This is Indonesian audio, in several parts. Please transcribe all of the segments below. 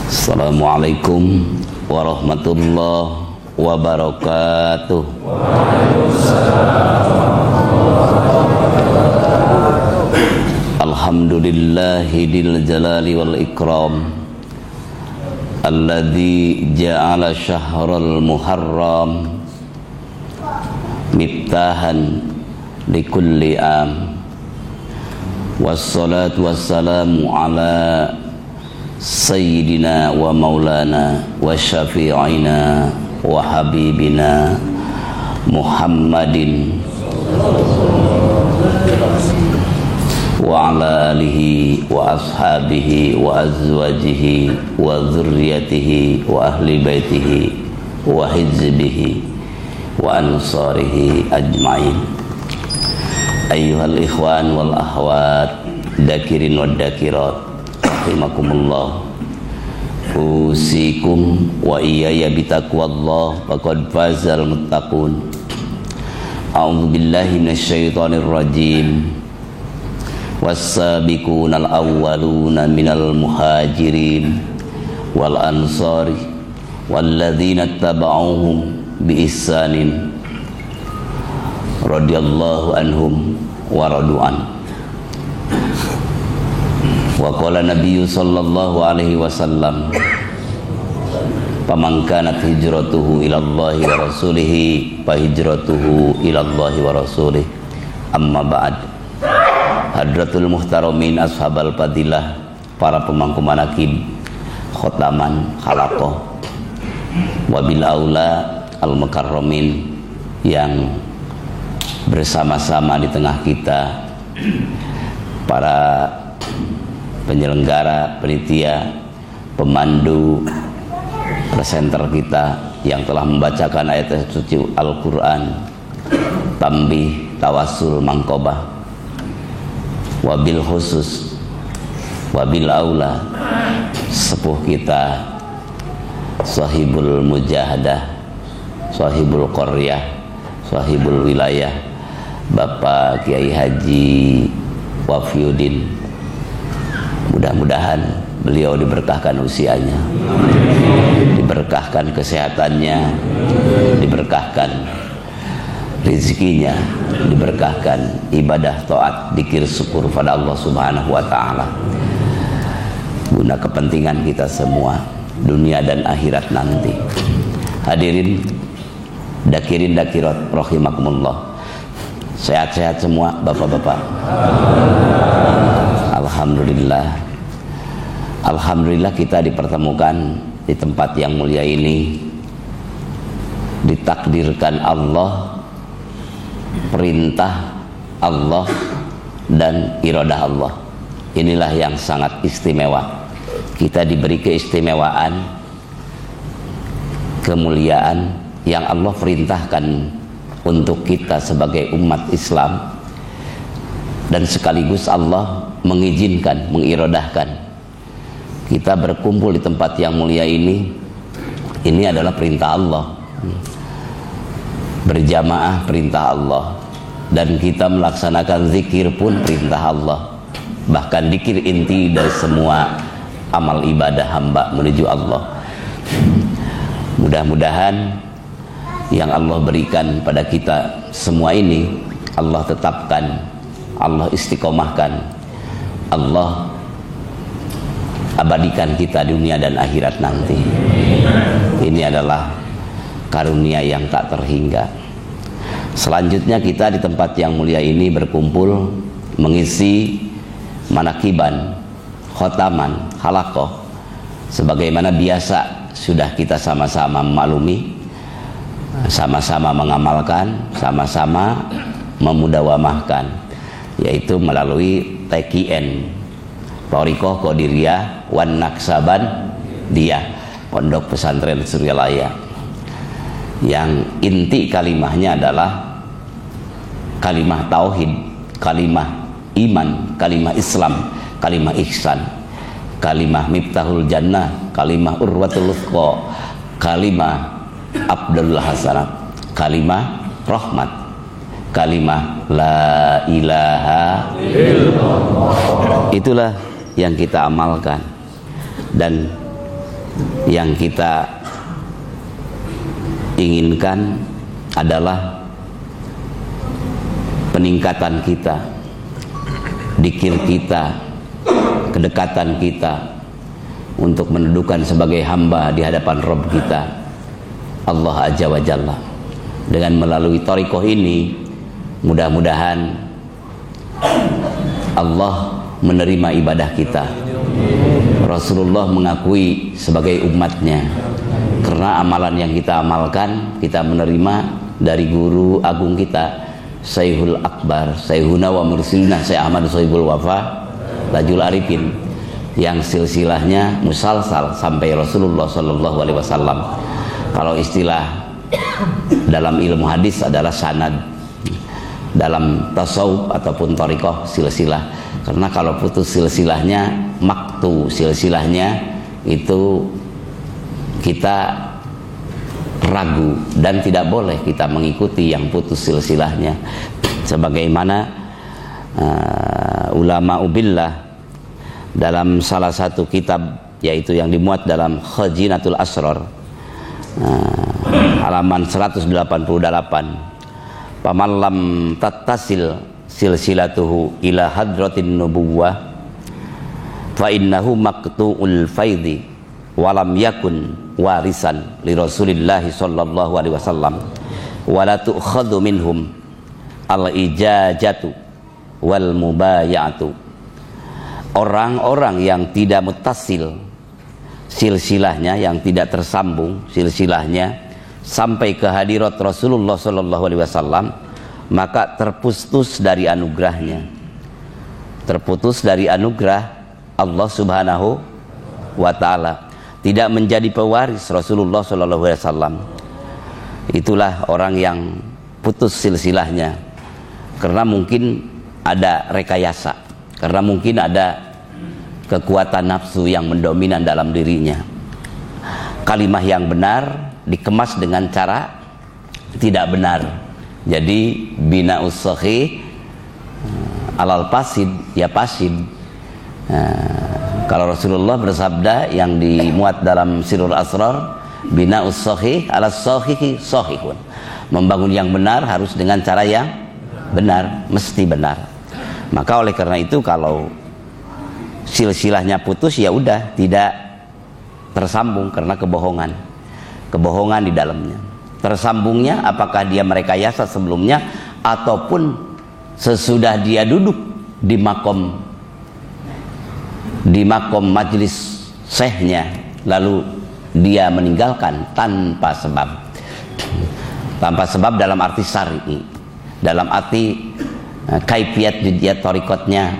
Assalamualaikum warahmatullahi wabarakatuh. Alhamdulillahi dil jalali wal ikram alladzi ja'ala syahral muharram miftahan likulli am. Wassalatu wassalamu ala Sayyidina wa maulana wa syafi'ina wa habibina Muhammadin wa ala alihi wa ashabihi wa azwajihi wa dzurriyyatihi wa ahli baitihi wa hizbihi wa ansarihi ajma'in. Ayyuhal ikhwan wal akhwat, dakirin wa dakirat, rahimakumullah. Usikum wa iyaya bitaqwallah faqad fazal muttaqun. A'udzu billahi minasyaitonir rajim. Was-sabiqunal awwaluna minal muhajirin wal ansari walladzina tabauhum bi ihsanin radhiyallahu anhum wa radu'an. Wa qala nabiyyu sallallahu alaihi wasallam, faman kanat hijratuhu ila Allahi wa rasulihi fa hijratuhu ila Allahi wa rasulih. Amma ba'd. Hadratul muhtaramin ashabal fadilah, para pemangku manaqib khotaman khalaqah, wabil aula al mukarramin yang bersama-sama di tengah kita, para penyelenggara, panitia, pemandu, presenter kita yang telah membacakan ayat suci Al-Quran, tambih, tawasul, mangkobah, wabil khusus, wabil aula, sepuh kita, sahibul mujahadah, sahibul qaryah, sahibul wilayah, Bapak Kiai Haji Wafiuddin. Mudah-mudahan beliau diberkahkan usianya, diberkahkan kesehatannya, diberkahkan rezekinya, diberkahkan ibadah taat, dzikir, syukur pada Allah Subhanahu wa taala, guna kepentingan kita semua dunia dan akhirat nanti. Hadirin dakirin dakirat rahimakumullah. Sehat-sehat semua bapak-bapak. Alhamdulillah. Alhamdulillah kita dipertemukan di tempat yang mulia ini. Ditakdirkan Allah, perintah Allah dan iradah Allah. Inilah yang sangat istimewa. Kita diberi keistimewaan, kemuliaan yang Allah perintahkan untuk kita sebagai umat Islam, dan sekaligus Allah mengizinkan, mengirodahkan kita berkumpul di tempat yang mulia ini. Ini adalah perintah Allah, berjamaah perintah Allah, dan kita melaksanakan zikir pun perintah Allah. Bahkan zikir inti dari semua amal ibadah hamba menuju Allah. Mudah-mudahan yang Allah berikan pada kita semua ini Allah tetapkan, Allah istiqomahkan, Allah abadikan kita dunia dan akhirat nanti. Ini adalah karunia yang tak terhingga. Selanjutnya kita di tempat yang mulia ini berkumpul mengisi manakiban, khotaman, halaqah, sebagaimana biasa sudah kita sama-sama memaklumi, sama-sama mengamalkan, sama-sama memudawamahkan, yaitu melalui TQN, Thariqah Qadiriyah wan Naqsabandiyah, Pondok Pesantren Suryalaya, yang inti kalimahnya adalah kalimah tauhid, kalimah iman, kalimah Islam, kalimah ihsan, kalimah miftahul jannah, kalimah urwatul wuthqa, kalimah Abdullah Hasanat, kalimah rahmat, kalimah la ilaha illallah. Itulah yang kita amalkan, dan yang kita inginkan adalah peningkatan kita, dzikir kita, kedekatan kita untuk mendudukan sebagai hamba di hadapan Rabb kita Allah Azza wa Jalla. Dengan melalui thariqah ini mudah-mudahan Allah menerima ibadah kita. Rasulullah mengakui sebagai umatnya karena amalan yang kita amalkan kita menerima dari guru agung kita Syekhul Akbar, Syekhuna wa Mursilina Syekh Ahmad Sohibul Wafa Tajul Arifin, yang silsilahnya musalsal sampai Rasulullah Sallallahu Alaihi Wasallam. Kalau istilah dalam ilmu hadis adalah sanad, dalam tasawuf ataupun thariqah silsilah. Karena kalau putus silsilahnya, maktu silsilahnya, itu kita ragu dan tidak boleh kita mengikuti yang putus silsilahnya. Sebagaimana ulama ubillah dalam salah satu kitab, yaitu yang dimuat dalam Khazinatul Asrar, halaman 188, paman lam tattasil silsilatuhu ila hadratin nubuwah fa innahu maqtu'ul faidhi walam yakun warisan li Rasulillahi sallallahu alaihi wasallam wa la tu'khadhu minhum al-ijajatu wal mubayatu. Orang-orang yang tidak muttasil silsilahnya, yang tidak tersambung silsilahnya sampai ke hadirat Rasulullah sallallahu alaihi wasallam, maka terputus dari anugerahnya, terputus dari anugerah Allah Subhanahu wa ta'ala, tidak menjadi pewaris Rasulullah sallallahu alaihi wasallam. Itulah orang yang putus silsilahnya karena mungkin ada rekayasa, karena mungkin ada kekuatan nafsu yang mendominan dalam dirinya. Kalimah yang benar dikemas dengan cara tidak benar. Jadi bina'us sahih alal pasid ya pasid. Kalau Rasulullah bersabda yang dimuat dalam Sirrul Asrar, bina'us sahih ala sahihi sahihun. Membangun yang benar harus dengan cara yang benar, mesti benar. Maka oleh karena itu kalau silsilahnya putus, ya udah tidak tersambung karena kebohongan di dalamnya. Tersambungnya apakah dia merekayasa sebelumnya ataupun sesudah dia duduk di makom majlis syekhnya lalu dia meninggalkan tanpa sebab dalam arti syar'i, dalam arti kaifiyat judiyat thariqatnya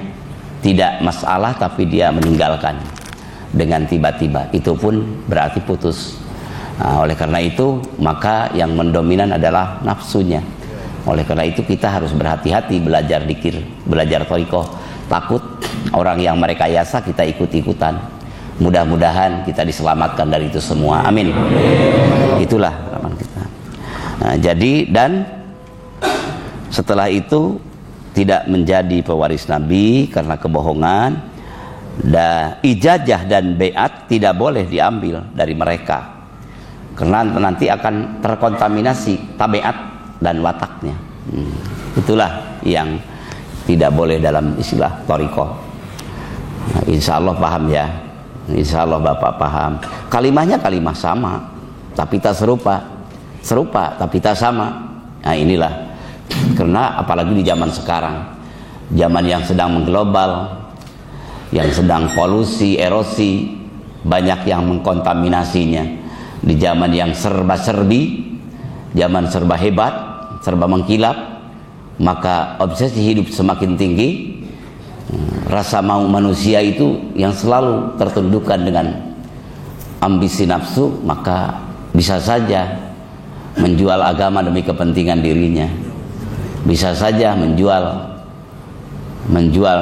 tidak masalah, tapi dia meninggalkan dengan tiba-tiba, itu pun berarti putus. Oleh karena itu maka yang mendominan adalah nafsunya. Oleh karena itu kita harus berhati-hati belajar dzikir, belajar thariqah. Takut orang yang merekayasa kita ikut-ikutan. Mudah-mudahan kita diselamatkan dari itu semua, amin. Itulah harapan kita. Jadi dan setelah itu tidak menjadi pewaris Nabi karena kebohongan, dan ijazah dan baiat tidak boleh diambil dari mereka karena nanti akan terkontaminasi tabiat dan wataknya. Itulah yang tidak boleh dalam istilah thariqah. Insya Allah paham ya, insya Allah Bapak paham. Kalimahnya kalimah sama tapi tak serupa tapi tak sama. Nah inilah, karena apalagi di zaman sekarang, zaman yang sedang mengglobal, yang sedang polusi, erosi, banyak yang mengkontaminasinya. Di zaman yang serba-serbi, zaman serba hebat, serba mengkilap, maka obsesi hidup semakin tinggi. Rasa mau manusia itu yang selalu tertundukkan dengan ambisi nafsu, maka bisa saja menjual agama demi kepentingan dirinya, bisa saja menjual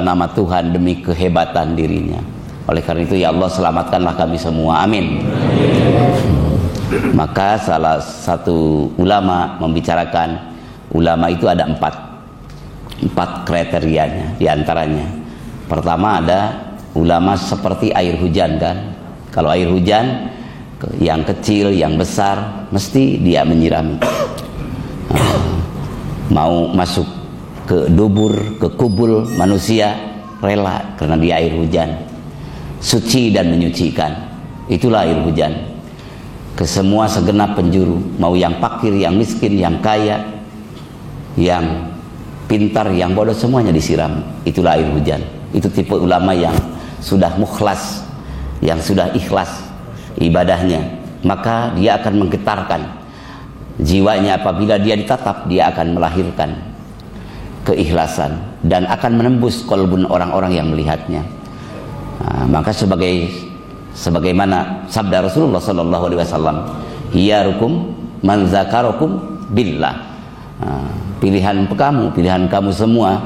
nama Tuhan demi kehebatan dirinya. Oleh karena itu ya Allah, selamatkanlah kami semua, amin. Maka salah satu ulama membicarakan, ulama itu ada empat kriterianya. Di antaranya pertama ada ulama seperti air hujan kan. Kalau air hujan yang kecil, yang besar, mesti dia menyirami. Mau masuk ke dubur, ke kubul manusia, rela karena dia air hujan, suci dan menyucikan. Itulah air hujan. Ke semua segenap penjuru, mau yang fakir, yang miskin, yang kaya, yang pintar, yang bodoh, semuanya disiram. Itulah air hujan. Itu tipe ulama yang sudah mukhlas, yang sudah ikhlas ibadahnya, maka dia akan menggetarkan jiwanya. Apabila dia ditatap, dia akan melahirkan keikhlasan dan akan menembus kolbun orang-orang yang melihatnya. Maka sebagaimana sabda Rasulullah sallallahu alaihi wasallam, hiyarukum man zakarakum billah. Pilihan kamu semua,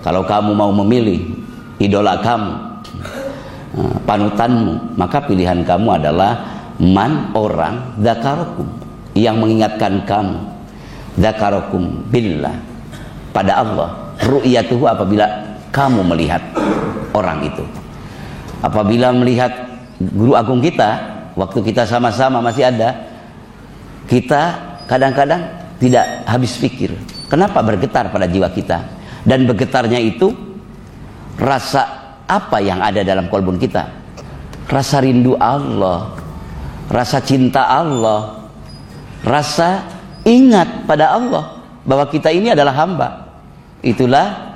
kalau kamu mau memilih idola kamu, panutanmu, maka pilihan kamu adalah man, orang, zakarakum, yang mengingatkan kamu, zakarakum billah, pada Allah, ru'yatuhu, apabila kamu melihat orang itu. Apabila melihat guru agung kita, waktu kita sama-sama masih ada, kita kadang-kadang tidak habis pikir, kenapa bergetar pada jiwa kita? Dan bergetarnya itu rasa apa yang ada dalam kolbun kita? Rasa rindu Allah, rasa cinta Allah, rasa ingat pada Allah bahwa kita ini adalah hamba. Itulah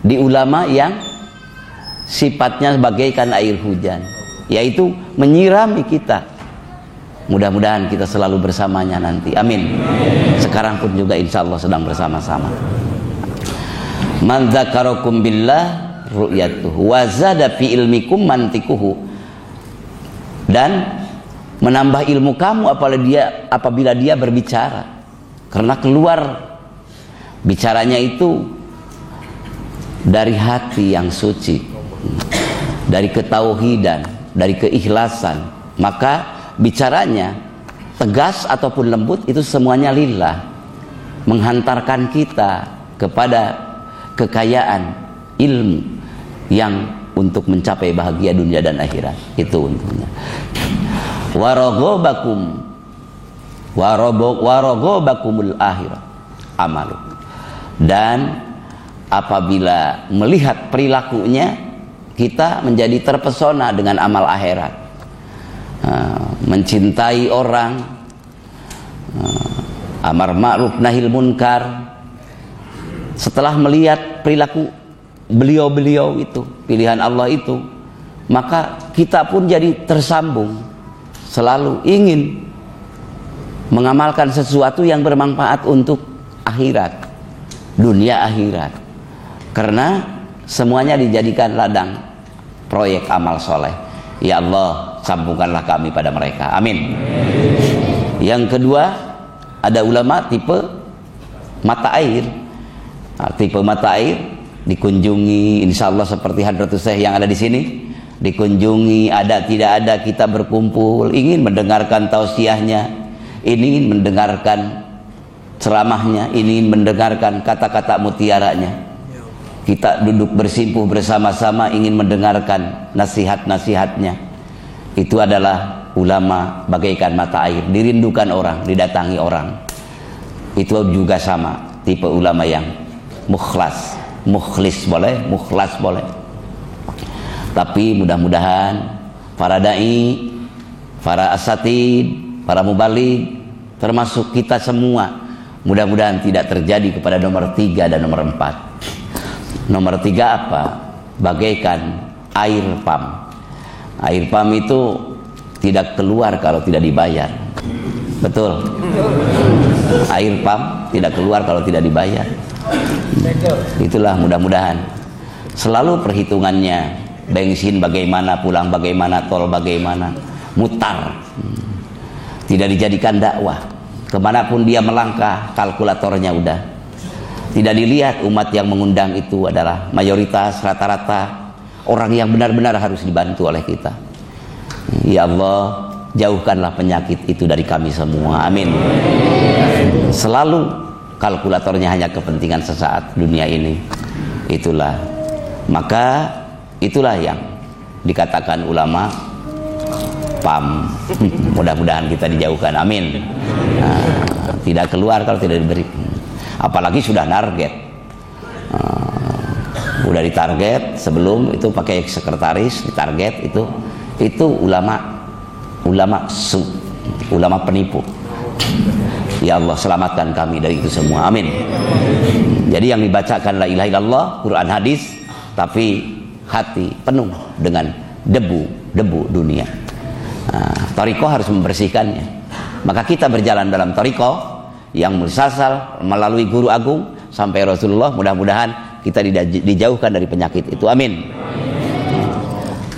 di ulama yang sifatnya bagaikan air hujan, yaitu menyirami kita. Mudah-mudahan kita selalu bersamanya nanti, amin. Sekarang pun juga insya Allah sedang bersama-sama. Man dzakarakum billah ru'yatuhu wa zada fi ilmikum mantikuhu, dan menambah ilmu kamu apabila dia berbicara, karena keluar bicaranya itu dari hati yang suci, dari ketauhidan, dari keikhlasan, maka bicaranya tegas ataupun lembut itu semuanya lillah, menghantarkan kita kepada kekayaan ilmu yang untuk mencapai bahagia dunia dan akhirat. Itu untungnya. Waraghabakumul akhirat amalu. Dan apabila melihat perilakunya, kita menjadi terpesona dengan amal akhirat, mencintai orang, amar ma'ruf nahil munkar. Setelah melihat perilaku beliau-beliau itu, pilihan Allah itu, maka kita pun jadi tersambung, selalu ingin mengamalkan sesuatu yang bermanfaat untuk akhirat, dunia akhirat, karena semuanya dijadikan ladang proyek amal soleh. Ya Allah, sambungkanlah kami pada mereka, amin. Yang kedua, ada ulama tipe mata air. Tipe mata air dikunjungi, insya Allah seperti Hadratus Syekh yang ada di sini, dikunjungi, ada tidak ada kita berkumpul, ingin mendengarkan tausiahnya, ingin mendengarkan ceramahnya, ingin mendengarkan kata-kata mutiaranya. Kita duduk bersimpuh bersama-sama ingin mendengarkan nasihat-nasihatnya. Itu adalah ulama bagaikan mata air, dirindukan orang, didatangi orang. Itu juga sama tipe ulama yang mukhlas. Mukhlis boleh, mukhlas boleh. Tapi mudah-mudahan para dai, para asatid, para mubaligh, termasuk kita semua, mudah-mudahan tidak terjadi kepada nomor 3 dan nomor 4. Nomor 3 apa? Bagaikan air pam. Air pam itu tidak keluar kalau tidak dibayar. Betul. Air pam tidak keluar kalau tidak dibayar. Itulah mudah-mudahan selalu perhitungannya, bensin bagaimana, pulang bagaimana, tol bagaimana, mutar, tidak dijadikan dakwah. Kemanapun dia melangkah, kalkulatornya udah tidak dilihat. Umat yang mengundang itu adalah mayoritas, rata-rata orang yang benar-benar harus dibantu oleh kita. Ya Allah, jauhkanlah penyakit itu dari kami semua, amin. Selalu kalkulatornya hanya kepentingan sesaat dunia ini. Itulah, maka itulah yang dikatakan ulama PAM. Mudah-mudahan kita dijauhkan, amin. Tidak keluar kalau tidak diberi. Apalagi sudah target, udah ditarget sebelum itu pakai sekretaris ditarget itu ulama penipu. Ya Allah, selamatkan kami dari itu semua, amin. Jadi yang dibacakan la ilaha illallah, Quran hadis, tapi hati penuh dengan debu dunia. Thariqah harus membersihkannya. Maka kita berjalan dalam thariqah yang musalsal melalui guru agung sampai Rasulullah. Mudah-mudahan kita dijauhkan dari penyakit itu, amin.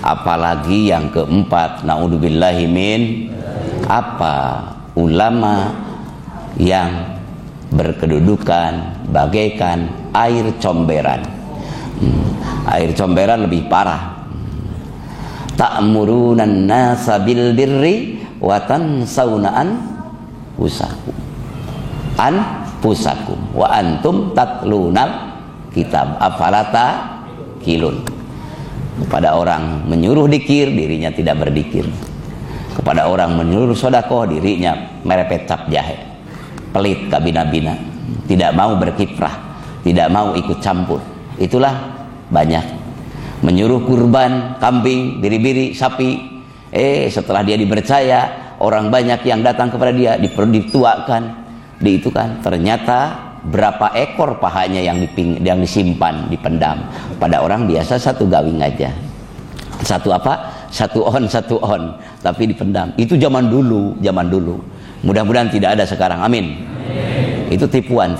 Apalagi yang keempat, naudzubillahi min ulama yang berkedudukan bagaikan air comberan. Air comberan lebih parah. Ta'murunan nasa bil birri wa tansawna anfusakum wa antum tatlunal kitab afalata kilun. Kepada orang menyuruh dikir, dirinya tidak berdikir. Kepada orang menyuruh sedekah, dirinya merepet cap jahe, pelit kabina-bina, tidak mau berkiprah, tidak mau ikut campur. Itulah banyak menyuruh kurban kambing, biri-biri, sapi. Setelah dia dipercaya, orang banyak yang datang kepada dia, dituakan, diitukan. Ternyata berapa ekor pahanya yang disimpan, dipendam. Pada orang biasa satu gawing aja, satu on, tapi dipendam. Itu zaman dulu. Mudah-mudahan tidak ada sekarang, amin. Itu tipuan.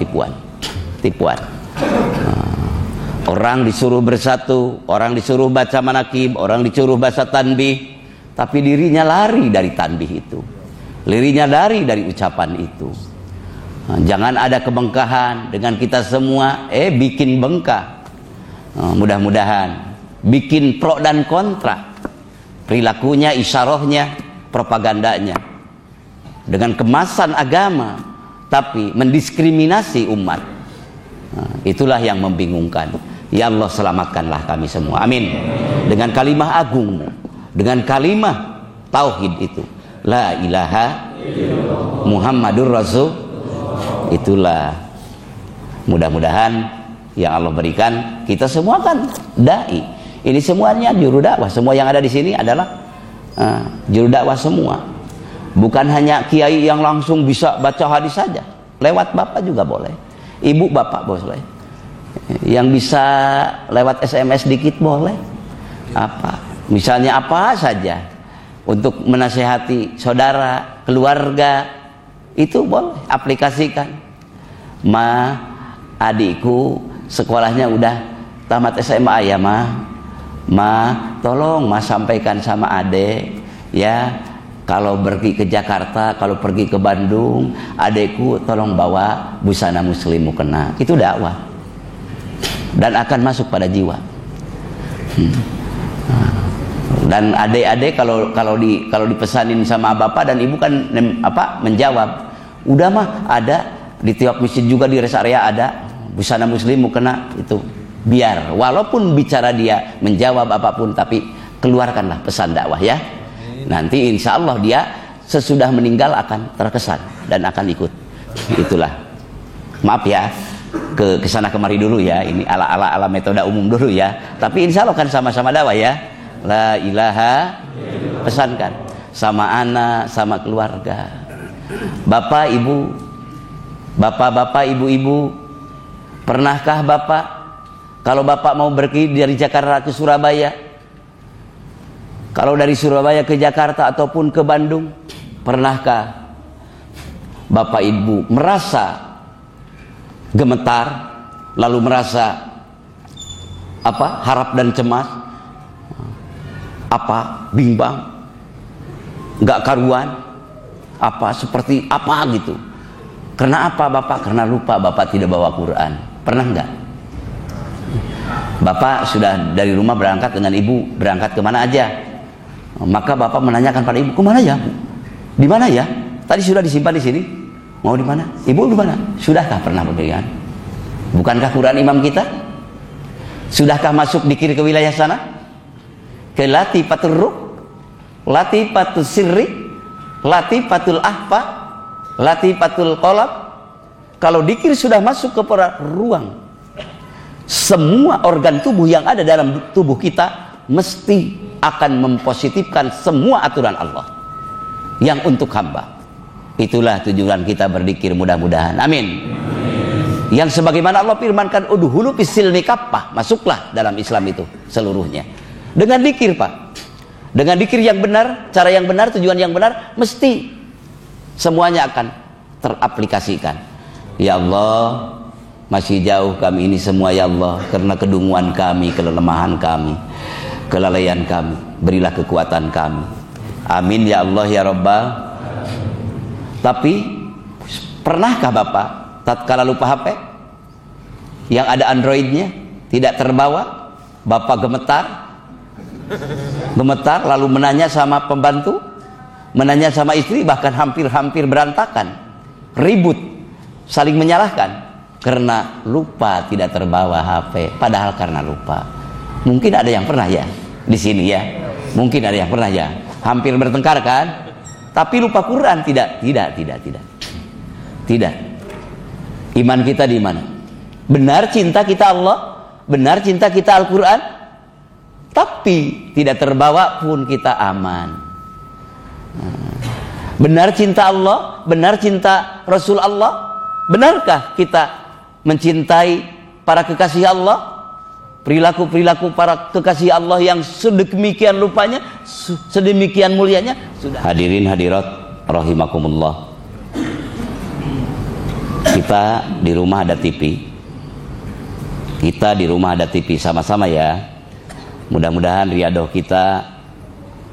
Orang disuruh bersatu, orang disuruh baca manakib, orang disuruh baca tanbih, tapi dirinya lari dari tanbih itu, dirinya lari dari ucapan itu. Jangan ada kebengkahan dengan kita semua, bikin bengkak. Mudah-mudahan bikin pro dan kontra, perilakunya, isyarahnya, propagandanya, dengan kemasan agama, tapi mendiskriminasi umat. Itulah yang membingungkan. Ya Allah, selamatkanlah kami semua, amin. Dengan kalimah agungmu, dengan kalimah tauhid itu, la ilaha Muhammadur Rasul. Itulah mudah-mudahan yang Allah berikan. Kita semua kan dai. Ini semuanya juru dakwah. Semua yang ada di sini adalah juru dakwah semua. Bukan hanya kiai yang langsung bisa baca hadis saja. Lewat bapak juga boleh. Ibu bapak boleh. Yang bisa lewat SMS dikit boleh. Misalnya apa saja untuk menasehati saudara, keluarga, itu boleh aplikasikan. Adikku sekolahnya udah tamat SMA ya, tolong sampaikan sama adek ya, kalau pergi ke Jakarta, kalau pergi ke Bandung, adekku tolong bawa busana muslim mukena. Itu dakwah dan akan masuk pada jiwa. Dan adik-adik kalau dipesanin sama bapak dan ibu kan menjawab, udah mah ada di tiap masjid juga, di rest area ada busana muslim mukena. Itu biar walaupun bicara dia menjawab apapun, tapi keluarkanlah pesan dakwah ya. Nanti insya Allah dia sesudah meninggal akan terkesan dan akan ikut. Itulah, maaf ya, ke kesana kemari dulu ya, ini ala metode umum dulu ya, tapi insya Allah kan sama-sama dakwah ya. La ilaha, pesankan sama anak, sama keluarga. Bapak ibu, pernahkah bapak kalau bapak mau pergi dari Jakarta ke Surabaya, kalau dari Surabaya ke Jakarta ataupun ke Bandung, pernahkah bapak ibu merasa gemetar, lalu merasa harap dan cemas, bimbang, nggak karuan, seperti gitu? Karena apa bapak? Karena lupa bapak tidak bawa Quran. Pernah nggak? Bapak sudah dari rumah berangkat dengan ibu, berangkat kemana aja, maka bapak menanyakan pada ibu, kemana ya? Di mana ya? Tadi sudah disimpan di sini. Mau di mana? Ibu di mana? Sudahkah pernah berpegang? Bukankah Quran imam kita? Sudahkah masuk dikir ke wilayah sana? Ke lati paturuk, latifatul sirri, latifatul ahfa, latifatul qalb. Kalau dikir sudah masuk ke ruang, semua organ tubuh yang ada dalam tubuh kita mesti akan mempositifkan semua aturan Allah yang untuk hamba. Itulah tujuan kita berzikir, mudah-mudahan. Amin. Yang sebagaimana Allah firmankan, udhulu fisilmi kaffah, masuklah dalam Islam itu seluruhnya. Dengan zikir, Pak. Dengan zikir yang benar, cara yang benar, tujuan yang benar, mesti semuanya akan teraplikasikan. Ya Allah, masih jauh kami ini semua ya Allah, karena kedunguan kami, kelemahan kami, kelalaian kami. Berilah kekuatan kami. Amin ya Allah ya Rabbal. Tapi pernahkah Bapak tatkala lupa HP yang ada Androidnya tidak terbawa, Bapak gemetar lalu menanya sama pembantu, menanya sama istri, bahkan hampir berantakan, ribut, saling menyalahkan karena lupa tidak terbawa HP, padahal karena lupa. Mungkin ada yang pernah ya di sini ya, mungkin ada yang pernah ya, hampir bertengkar kan, tapi lupa Quran. Tidak. Iman kita di mana? Benar cinta kita Allah, benar cinta kita Al-Quran, tapi tidak terbawa pun kita aman. Benar cinta Allah, benar cinta Rasul Allah. Benarkah kita mencintai para kekasih Allah? Perilaku-perilaku para kekasih Allah yang sedemikian lupanya, sedemikian mulianya. Sudah. Hadirin hadirat rahimakumullah. Kita di rumah ada TV. Kita di rumah ada TV sama-sama ya. Mudah-mudahan riadoh kita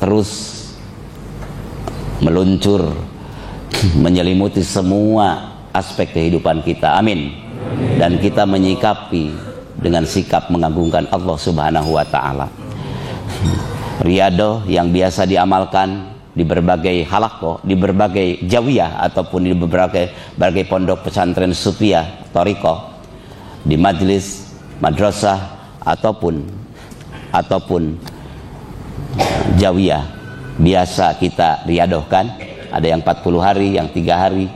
terus meluncur, menyelimuti semua aspek kehidupan kita. Amin. Dan kita menyikapi dengan sikap mengagungkan Allah Subhanahu wa taala. Riadoh yang biasa diamalkan di berbagai halaqah, di berbagai jawiyah ataupun di berbagai pondok pesantren sufiyah, thariqah, di majlis, madrasah ataupun jawiyah biasa kita riadohkan. Ada yang 40 hari, yang 3 hari.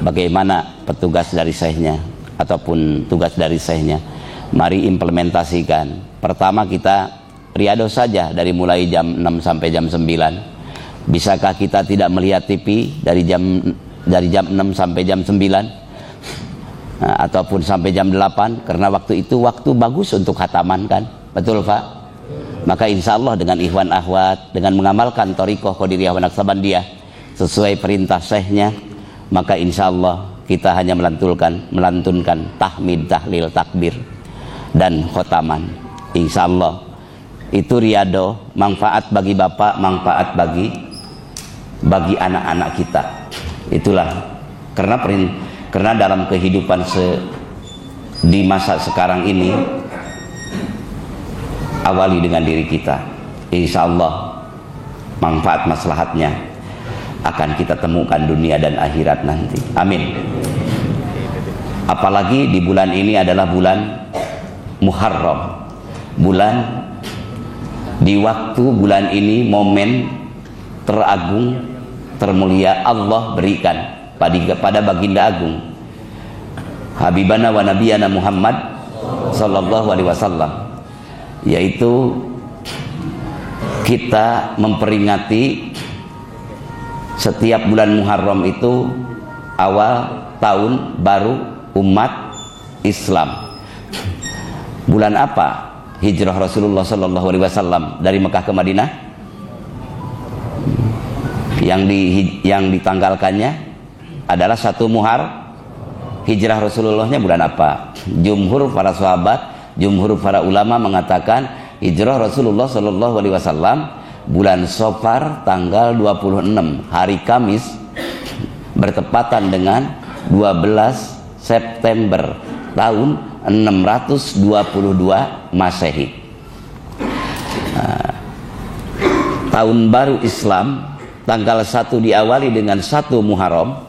Bagaimana petugas dari syekhnya ataupun tugas dari syekhnya? Mari implementasikan. Pertama kita riadoh saja dari mulai jam 6 sampai jam 9. Bisakah kita tidak melihat TV dari jam 6 sampai jam 9? Ataupun sampai jam 8, karena waktu itu waktu bagus untuk khataman kan? Betul Pak? Maka insya Allah dengan ikhwan akhwat, dengan mengamalkan thariqah Qadiriyah wa Naqsabandiyah sesuai perintah syekhnya, maka insya Allah kita hanya melantunkan tahmid, tahlil, takbir dan khotaman. Insya Allah itu riadoh, manfaat bagi bapak, manfaat bagi anak-anak kita. Itulah karena dalam kehidupan di masa sekarang ini, awali dengan diri kita. Insya Allah manfaat maslahatnya akan kita temukan dunia dan akhirat nanti. Amin. Apalagi di bulan ini adalah bulan Muharram, bulan di waktu bulan ini momen teragung, termulia Allah berikan pada baginda agung Habibana wa Nabiyana Muhammad sallallahu alaihi wasallam, yaitu kita memperingati setiap bulan Muharram itu awal tahun baru umat Islam. Bulan apa hijrah Rasulullah sallallahu alaihi wasallam dari Mekah ke Madinah? Yang ditanggalkannya adalah 1 Muharram. Hijrah Rasulullahnya bulan apa? Jumhur para sahabat, jumhur para ulama mengatakan hijrah Rasulullah sallallahu alaihi wasallam bulan Safar tanggal 26, hari Kamis, bertepatan dengan 12 September tahun 622 Masehi. Tahun baru Islam tanggal 1 diawali dengan 1 Muharram,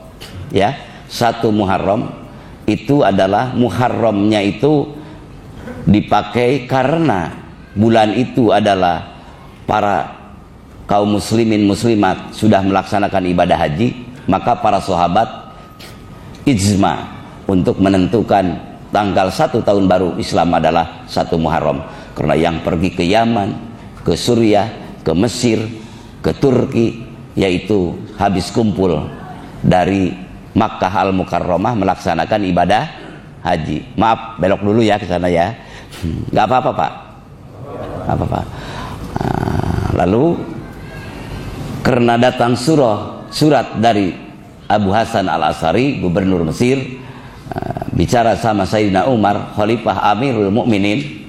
ya. 1 Muharram itu adalah Muharramnya itu dipakai karena bulan itu adalah para kaum muslimin muslimat sudah melaksanakan ibadah haji, maka para sahabat ijma untuk menentukan tanggal 1 tahun baru Islam adalah 1 Muharram. Karena yang pergi ke Yaman, ke Suriah, ke Mesir, ke Turki, yaitu habis kumpul dari Makkah Al-Mukarramah melaksanakan ibadah haji. Maaf, belok dulu ya ke sana ya. Nggak apa-apa Pak. Nggak apa-apa. Lalu karena datang surat dari Abu Hasan Al-Asari, gubernur Mesir, bicara sama Sayyidina Umar, Khalifah Amirul Mukminin,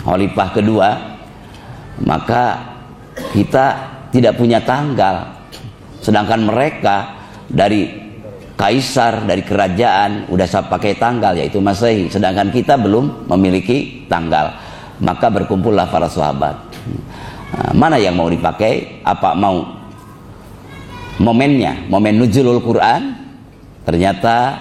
Khalifah kedua, maka kita tidak punya tanggal, sedangkan mereka dari kaisar, dari kerajaan udah pakai tanggal yaitu Masehi, sedangkan kita belum memiliki tanggal. Maka berkumpullah para sahabat. Mana yang mau dipakai? Apa mau momennya, momen nuzulul Quran? Ternyata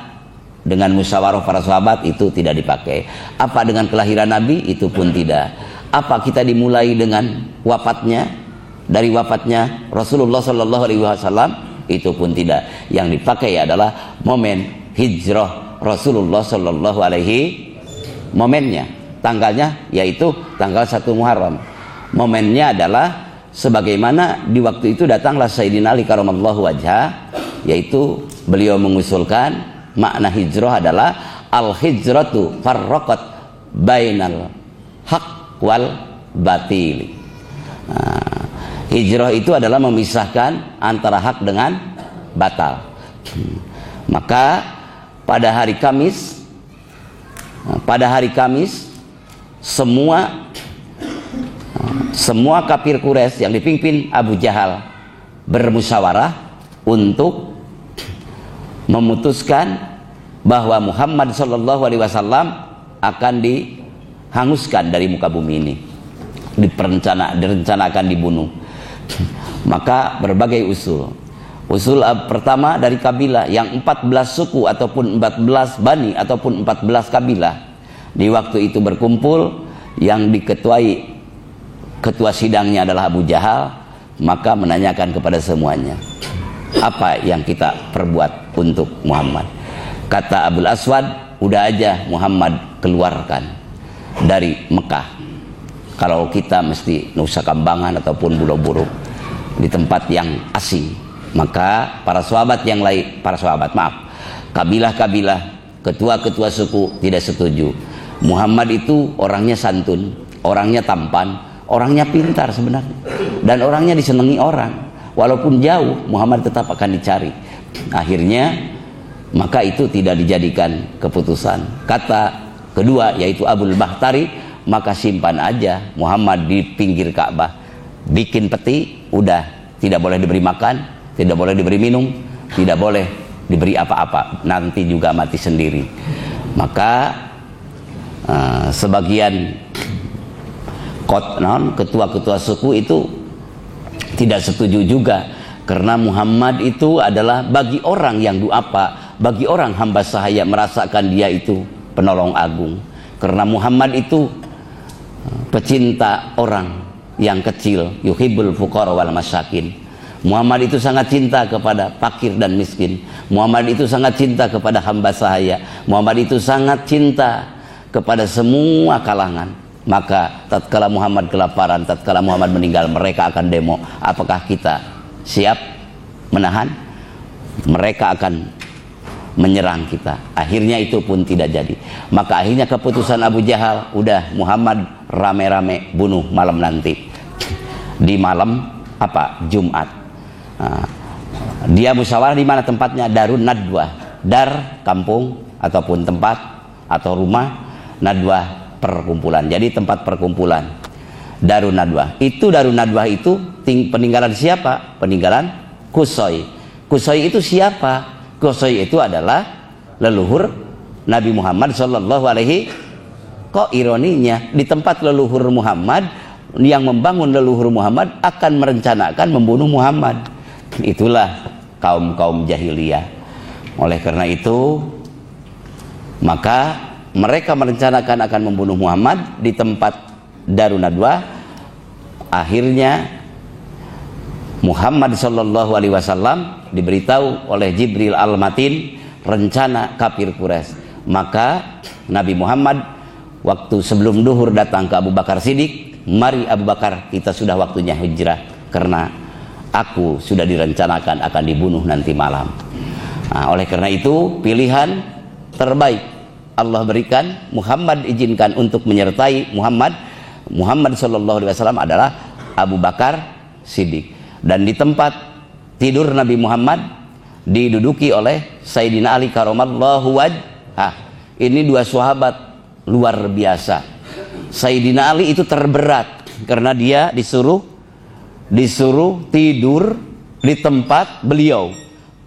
dengan musyawarah para sahabat itu tidak dipakai. Apa dengan kelahiran Nabi? Itu pun tidak. Apa kita dimulai dengan wafatnya, dari wafatnya Rasulullah Sallallahu Alaihi Wasallam? Itu pun tidak. Yang dipakai adalah momen hijrah Rasulullah Sallallahu Alaihi, momennya, tanggalnya yaitu tanggal 1 Muharram. Momennya adalah sebagaimana di waktu itu datanglah Sayyidina Ali karamallahu wajhah, yaitu beliau mengusulkan makna hijrah adalah al-hijratu farraqat bainal haq wal batil. Hijrah itu adalah memisahkan antara hak dengan batal. Maka pada hari Kamis semua kafir Quraisy yang dipimpin Abu Jahal bermusyawarah untuk memutuskan bahwa Muhammad SAW akan dihanguskan dari muka bumi ini, direncanakan dibunuh. Maka berbagai usul pertama dari kabilah yang 14 suku ataupun 14 bani ataupun 14 kabilah di waktu itu berkumpul, yang diketuai ketua sidangnya adalah Abu Jahal. Maka menanyakan kepada semuanya, apa yang kita perbuat untuk Muhammad? Kata Abul Aswad, udah aja Muhammad keluarkan dari Mekah. Kalau kita mesti Nusa Kambangan ataupun Pulau Buruk di tempat yang asing. Maka para sahabat yang lain, kabilah-kabilah, ketua-ketua suku tidak setuju. Muhammad itu orangnya santun, orangnya tampan, orangnya pintar sebenarnya, dan orangnya disenangi orang. Walaupun jauh, Muhammad tetap akan dicari. Akhirnya maka itu tidak dijadikan keputusan. Kata kedua yaitu Abul Bakhtari, maka simpan aja Muhammad di pinggir Ka'bah, bikin peti, udah, tidak boleh diberi makan, tidak boleh diberi minum, tidak boleh diberi apa-apa, nanti juga mati sendiri. Maka sebagian ketua-ketua suku itu tidak setuju juga, karena Muhammad itu adalah bagi orang yang du'afa, bagi orang hamba sahaya, merasakan dia itu penolong agung. Karena Muhammad itu pecinta orang yang kecil, yuhibbul fuqara wal masyakin. Muhammad itu sangat cinta kepada fakir dan miskin. Muhammad itu sangat cinta kepada hamba sahaya. Muhammad itu sangat cinta kepada semua kalangan. Maka tatkala Muhammad kelaparan, tatkala Muhammad meninggal, mereka akan demo. Apakah kita siap menahan? Mereka akan menyerang kita. Akhirnya itu pun tidak jadi. Maka akhirnya keputusan Abu Jahal, udah Muhammad rame-rame bunuh malam nanti, di malam Jumat. Dia musyawarah di mana tempatnya? Darun Nadwah. Dar kampung ataupun tempat atau rumah, Nadwah perkumpulan. Jadi tempat perkumpulan. Darun Nadwah. Itu Darun Nadwah itu peninggalan siapa? Peninggalan Qusay. Qusay itu siapa? Qusay itu adalah leluhur Nabi Muhammad sallallahu alaihi. Kok ironinya, di tempat leluhur Muhammad, yang membangun leluhur Muhammad akan merencanakan membunuh Muhammad. Itulah kaum jahiliyah. Oleh karena itu, maka mereka merencanakan akan membunuh Muhammad di tempat Darun Nadwah. Akhirnya Muhammad sallallahu alaihi wasallam diberitahu oleh Jibril al-Matin rencana kafir Quraisy. Maka Nabi Muhammad waktu sebelum duhur datang ke Abu Bakar Siddiq, "Mari Abu Bakar, kita sudah waktunya hijrah karena aku sudah direncanakan akan dibunuh nanti malam." Nah, oleh karena itu pilihan terbaik Allah berikan, Muhammad izinkan untuk menyertai Muhammad sallallahu alaihi wasallam adalah Abu Bakar Siddiq. Dan di tempat tidur Nabi Muhammad diduduki oleh Sayyidina Ali karamallahu wajhah. Ini dua sahabat luar biasa. Sayyidina Ali itu terberat karena dia disuruh tidur di tempat beliau,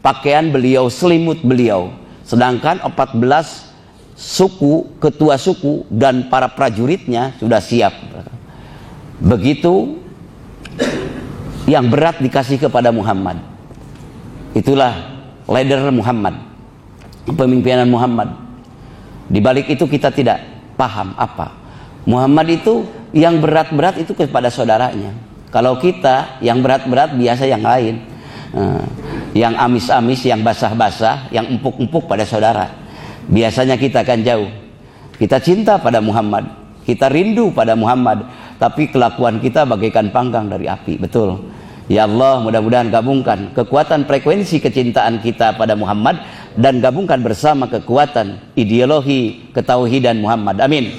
pakaian beliau, selimut beliau, sedangkan 14 suku, ketua suku dan para prajuritnya sudah siap. Begitu yang berat dikasih kepada Muhammad. Itulah leader Muhammad, pemimpinan Muhammad. Di balik itu kita tidak paham apa Muhammad itu yang berat-berat itu kepada saudaranya. Kalau kita yang berat-berat biasa yang lain, yang amis-amis, yang basah-basah, yang empuk-empuk pada saudara. Biasanya kita akan jauh. Kita cinta pada Muhammad, kita rindu pada Muhammad, tapi kelakuan kita bagaikan panggang dari api. Betul. Ya Allah, mudah-mudahan gabungkan kekuatan frekuensi kecintaan kita pada Muhammad dan gabungkan bersama kekuatan ideologi ketauhidan Muhammad. Amin.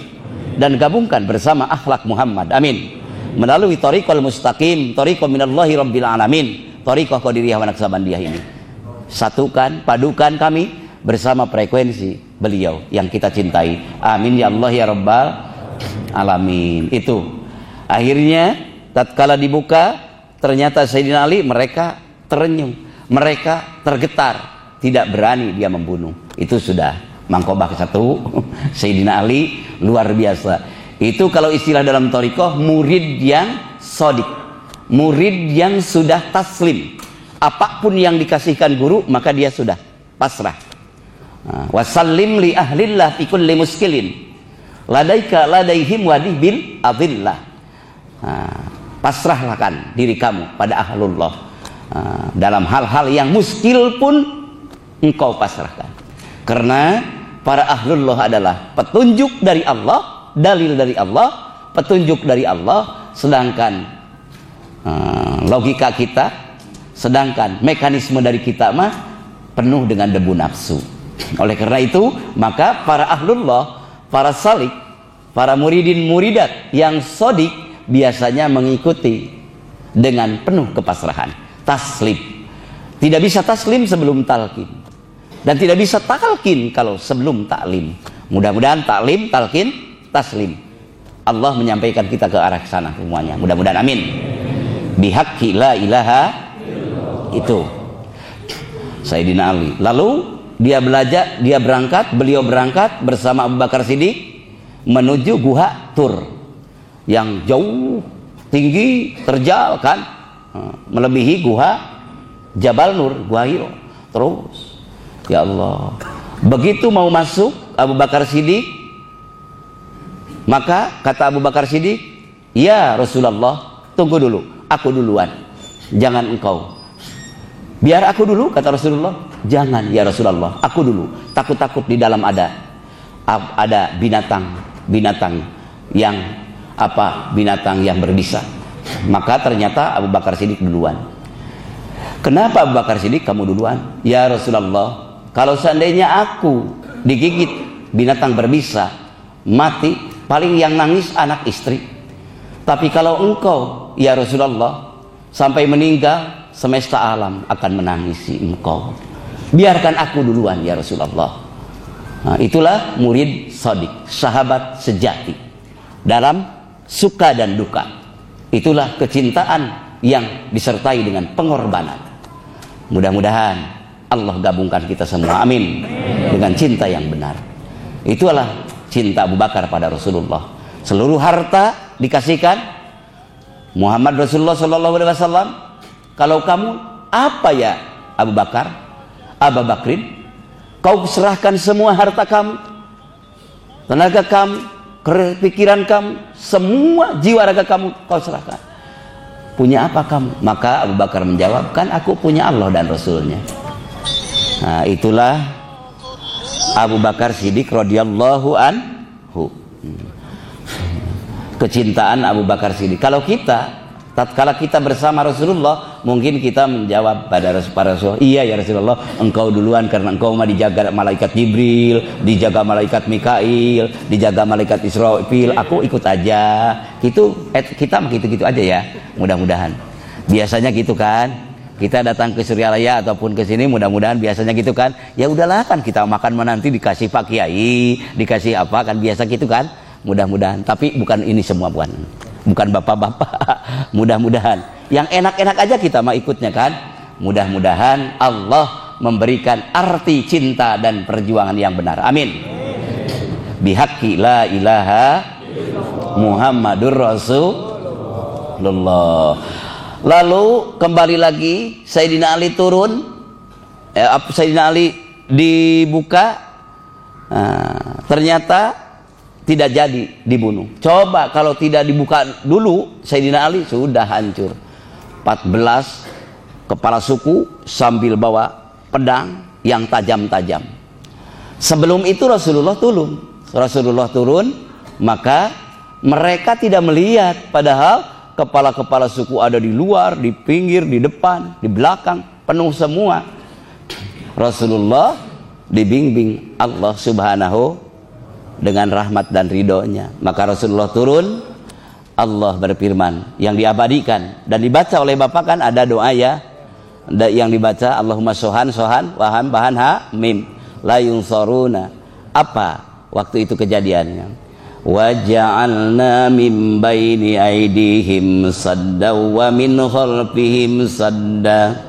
Dan gabungkan bersama akhlak Muhammad. Amin. Melalui thariqal mustaqim, thariqah minallahi rabbil alamin, thariqah qadiriyah wa naqsabandiyah ini. Satukan, padukan kami bersama frekuensi beliau yang kita cintai. Amin ya Allah ya rabbal alamin. Itu akhirnya tatkala dibuka, ternyata Sayyidina Ali, mereka terenyuh, mereka tergetar, tidak berani dia membunuh. Itu sudah mangkobah satu. Sayyidina Ali luar biasa. Itu kalau istilah dalam thariqah, murid yang sodik, murid yang sudah taslim. Apapun yang dikasihkan guru maka dia sudah pasrah. Wasallim li ahlillah fi kulli muskilin ladaika ladaihim wadih bil adillah. Pasrahkan diri kamu pada ahlullah, dalam hal-hal yang muskil pun engkau pasrahkan, karena para ahlullah adalah petunjuk dari Allah, dalil dari Allah, petunjuk dari Allah. Sedangkan logika kita, sedangkan mekanisme dari kita mah penuh dengan debu nafsu. Oleh karena itu maka para ahlullah, para salik, para muridin muridat yang sodik biasanya mengikuti dengan penuh kepasrahan, taslim. Tidak bisa taslim sebelum talqin, dan tidak bisa talqin kalau sebelum taklim. Mudah-mudahan taklim, talqin, taslim, Allah menyampaikan kita ke arah sana semuanya. Mudah-mudahan amin. Bihaqqi la ilaha itu Sayyidina Ali. Lalu beliau berangkat bersama Abu Bakar Siddiq menuju Guha Tur yang jauh, tinggi, terjal kan, melebihi Guha Jabal Nur, Gua Hiro. Terus ya Allah, begitu mau masuk Abu Bakar Siddiq, maka kata Abu Bakar Siddiq, "Ya Rasulullah, tunggu dulu, aku duluan, jangan engkau." "Biar aku dulu," kata Rasulullah. "Jangan ya Rasulullah, aku dulu, takut-takut di dalam ada binatang yang binatang yang berbisa." Maka ternyata Abu Bakar Siddiq duluan. "Kenapa Abu Bakar Siddiq kamu duluan?" "Ya Rasulullah, kalau seandainya aku digigit binatang berbisa, mati, paling yang nangis anak istri. Tapi kalau engkau ya Rasulullah sampai meninggal, semesta alam akan menangisi engkau. Biarkan aku duluan ya Rasulullah." Nah, itulah murid sodik, sahabat sejati dalam suka dan duka. Itulah kecintaan yang disertai dengan pengorbanan. Mudah-mudahan Allah gabungkan kita semua, amin, dengan cinta yang benar. Itulah cinta Abu Bakar pada Rasulullah. Seluruh harta dikasihkan Muhammad Rasulullah SAW. "Kalau kamu apa ya Abu Bakar, Abu Bakrin, kau serahkan semua harta kamu, tenaga kamu, pikiran kamu, semua jiwa raga kamu kau serahkan. punya apa kamu? Maka Abu Bakar menjawab, kan aku punya Allah dan Rasulnya. Nah, itulah Abu Bakar Siddiq radhiyallahu anhu. Kecintaan Abu Bakar Siddiq. Kalau kita, tatkala kita bersama Rasulullah, mungkin kita menjawab pada Rasulullah, iya ya Rasulullah, engkau duluan karena engkau mah dijaga malaikat Jibril, dijaga malaikat Mikail, dijaga malaikat Israfil, aku ikut aja. Kita mah gitu-gitu aja ya, mudah-mudahan. Biasanya gitu kan. Kita datang ke Suryalaya ataupun ke sini, mudah-mudahan biasanya gitu kan. Ya udahlah kan kita makan menanti dikasih Pak Kiai, dikasih apa kan biasa gitu kan. Mudah-mudahan, tapi bukan ini semua, bukan bapak-bapak. Mudah-mudahan yang enak-enak aja kita mah ikutnya kan. Mudah-mudahan Allah memberikan arti cinta dan perjuangan yang benar, amin. Bihaqqi la ilaha Muhammadur Rasulullah. Lalu kembali lagi Sayyidina Ali turun, Sayyidina Ali dibuka, ternyata tidak jadi dibunuh. Coba kalau tidak dibuka dulu, Sayyidina Ali sudah hancur. 14 kepala suku sambil bawa pedang yang tajam-tajam. Sebelum itu Rasulullah turun, maka mereka tidak melihat, padahal kepala-kepala suku ada di luar, di pinggir, di depan, di belakang, penuh semua. Rasulullah dibimbing Allah Subhanahu dengan rahmat dan ridhonya. Maka Rasulullah turun, Allah berfirman yang diabadikan dan dibaca oleh Bapak kan ada doa ya, yang dibaca Allahumma sohan waham bahan ha mim la yunsaruna. Apa waktu itu kejadiannya? Waja'alna min baini aydihim sadda wa min khalfihim sadda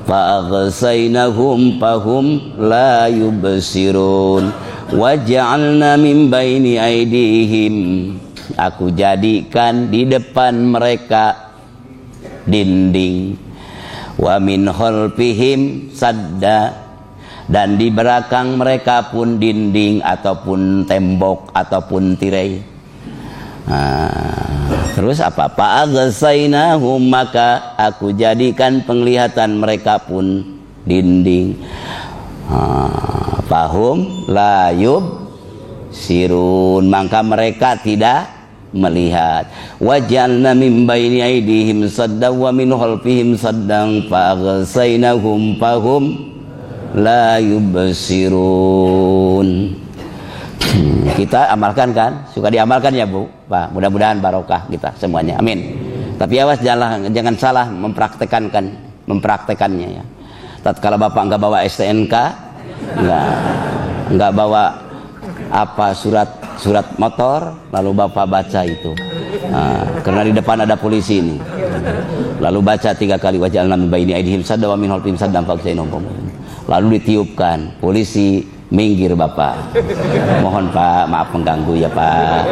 fa'aghsaynahum fahum la yubsirun. Waja'alna min baini aydihim, aku jadikan di depan mereka dinding, wa min khalfihim sadda, dan di belakang mereka pun dinding ataupun tembok ataupun tirai. Terus apa? Fa'aghsaynahum, maka aku jadikan penglihatan mereka pun dinding. Fahum la yubsirun, maka mereka tidak melihat. Wajalna min baini aydihim saddan wa min khalfihim saddan fa'aghsaynahum fahum la yubsirun. Kita amalkan kan? Suka diamalkan ya Bu, Pak. Mudah-mudahan barokah kita semuanya. Amin. Tapi awas jangan salah mempraktekannya ya. Tatkala Bapak enggak bawa STNK, enggak bawa apa surat motor, lalu Bapak baca itu. Karena di depan ada polisi ini. Lalu baca 3 kali waja'alna min baini aydihim sadda wa min khalfihim saddan fa'aghsaynahum. Lalu ditiupkan, polisi minggir Bapak. Mohon Pak, maaf mengganggu ya Pak.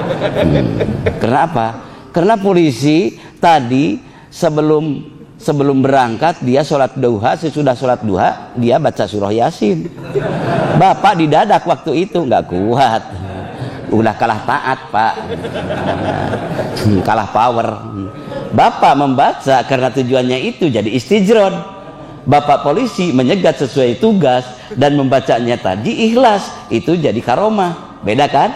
Karena apa? Karena polisi tadi sebelum berangkat dia sholat duha, sesudah sholat duha dia baca surah Yasin. Bapak didadak waktu itu nggak kuat, udah kalah taat Pak, kalah power. Bapak membaca karena tujuannya itu jadi istijrod. Bapak polisi menyegat sesuai tugas dan membacanya tadi ikhlas, itu jadi karomah. Beda kan?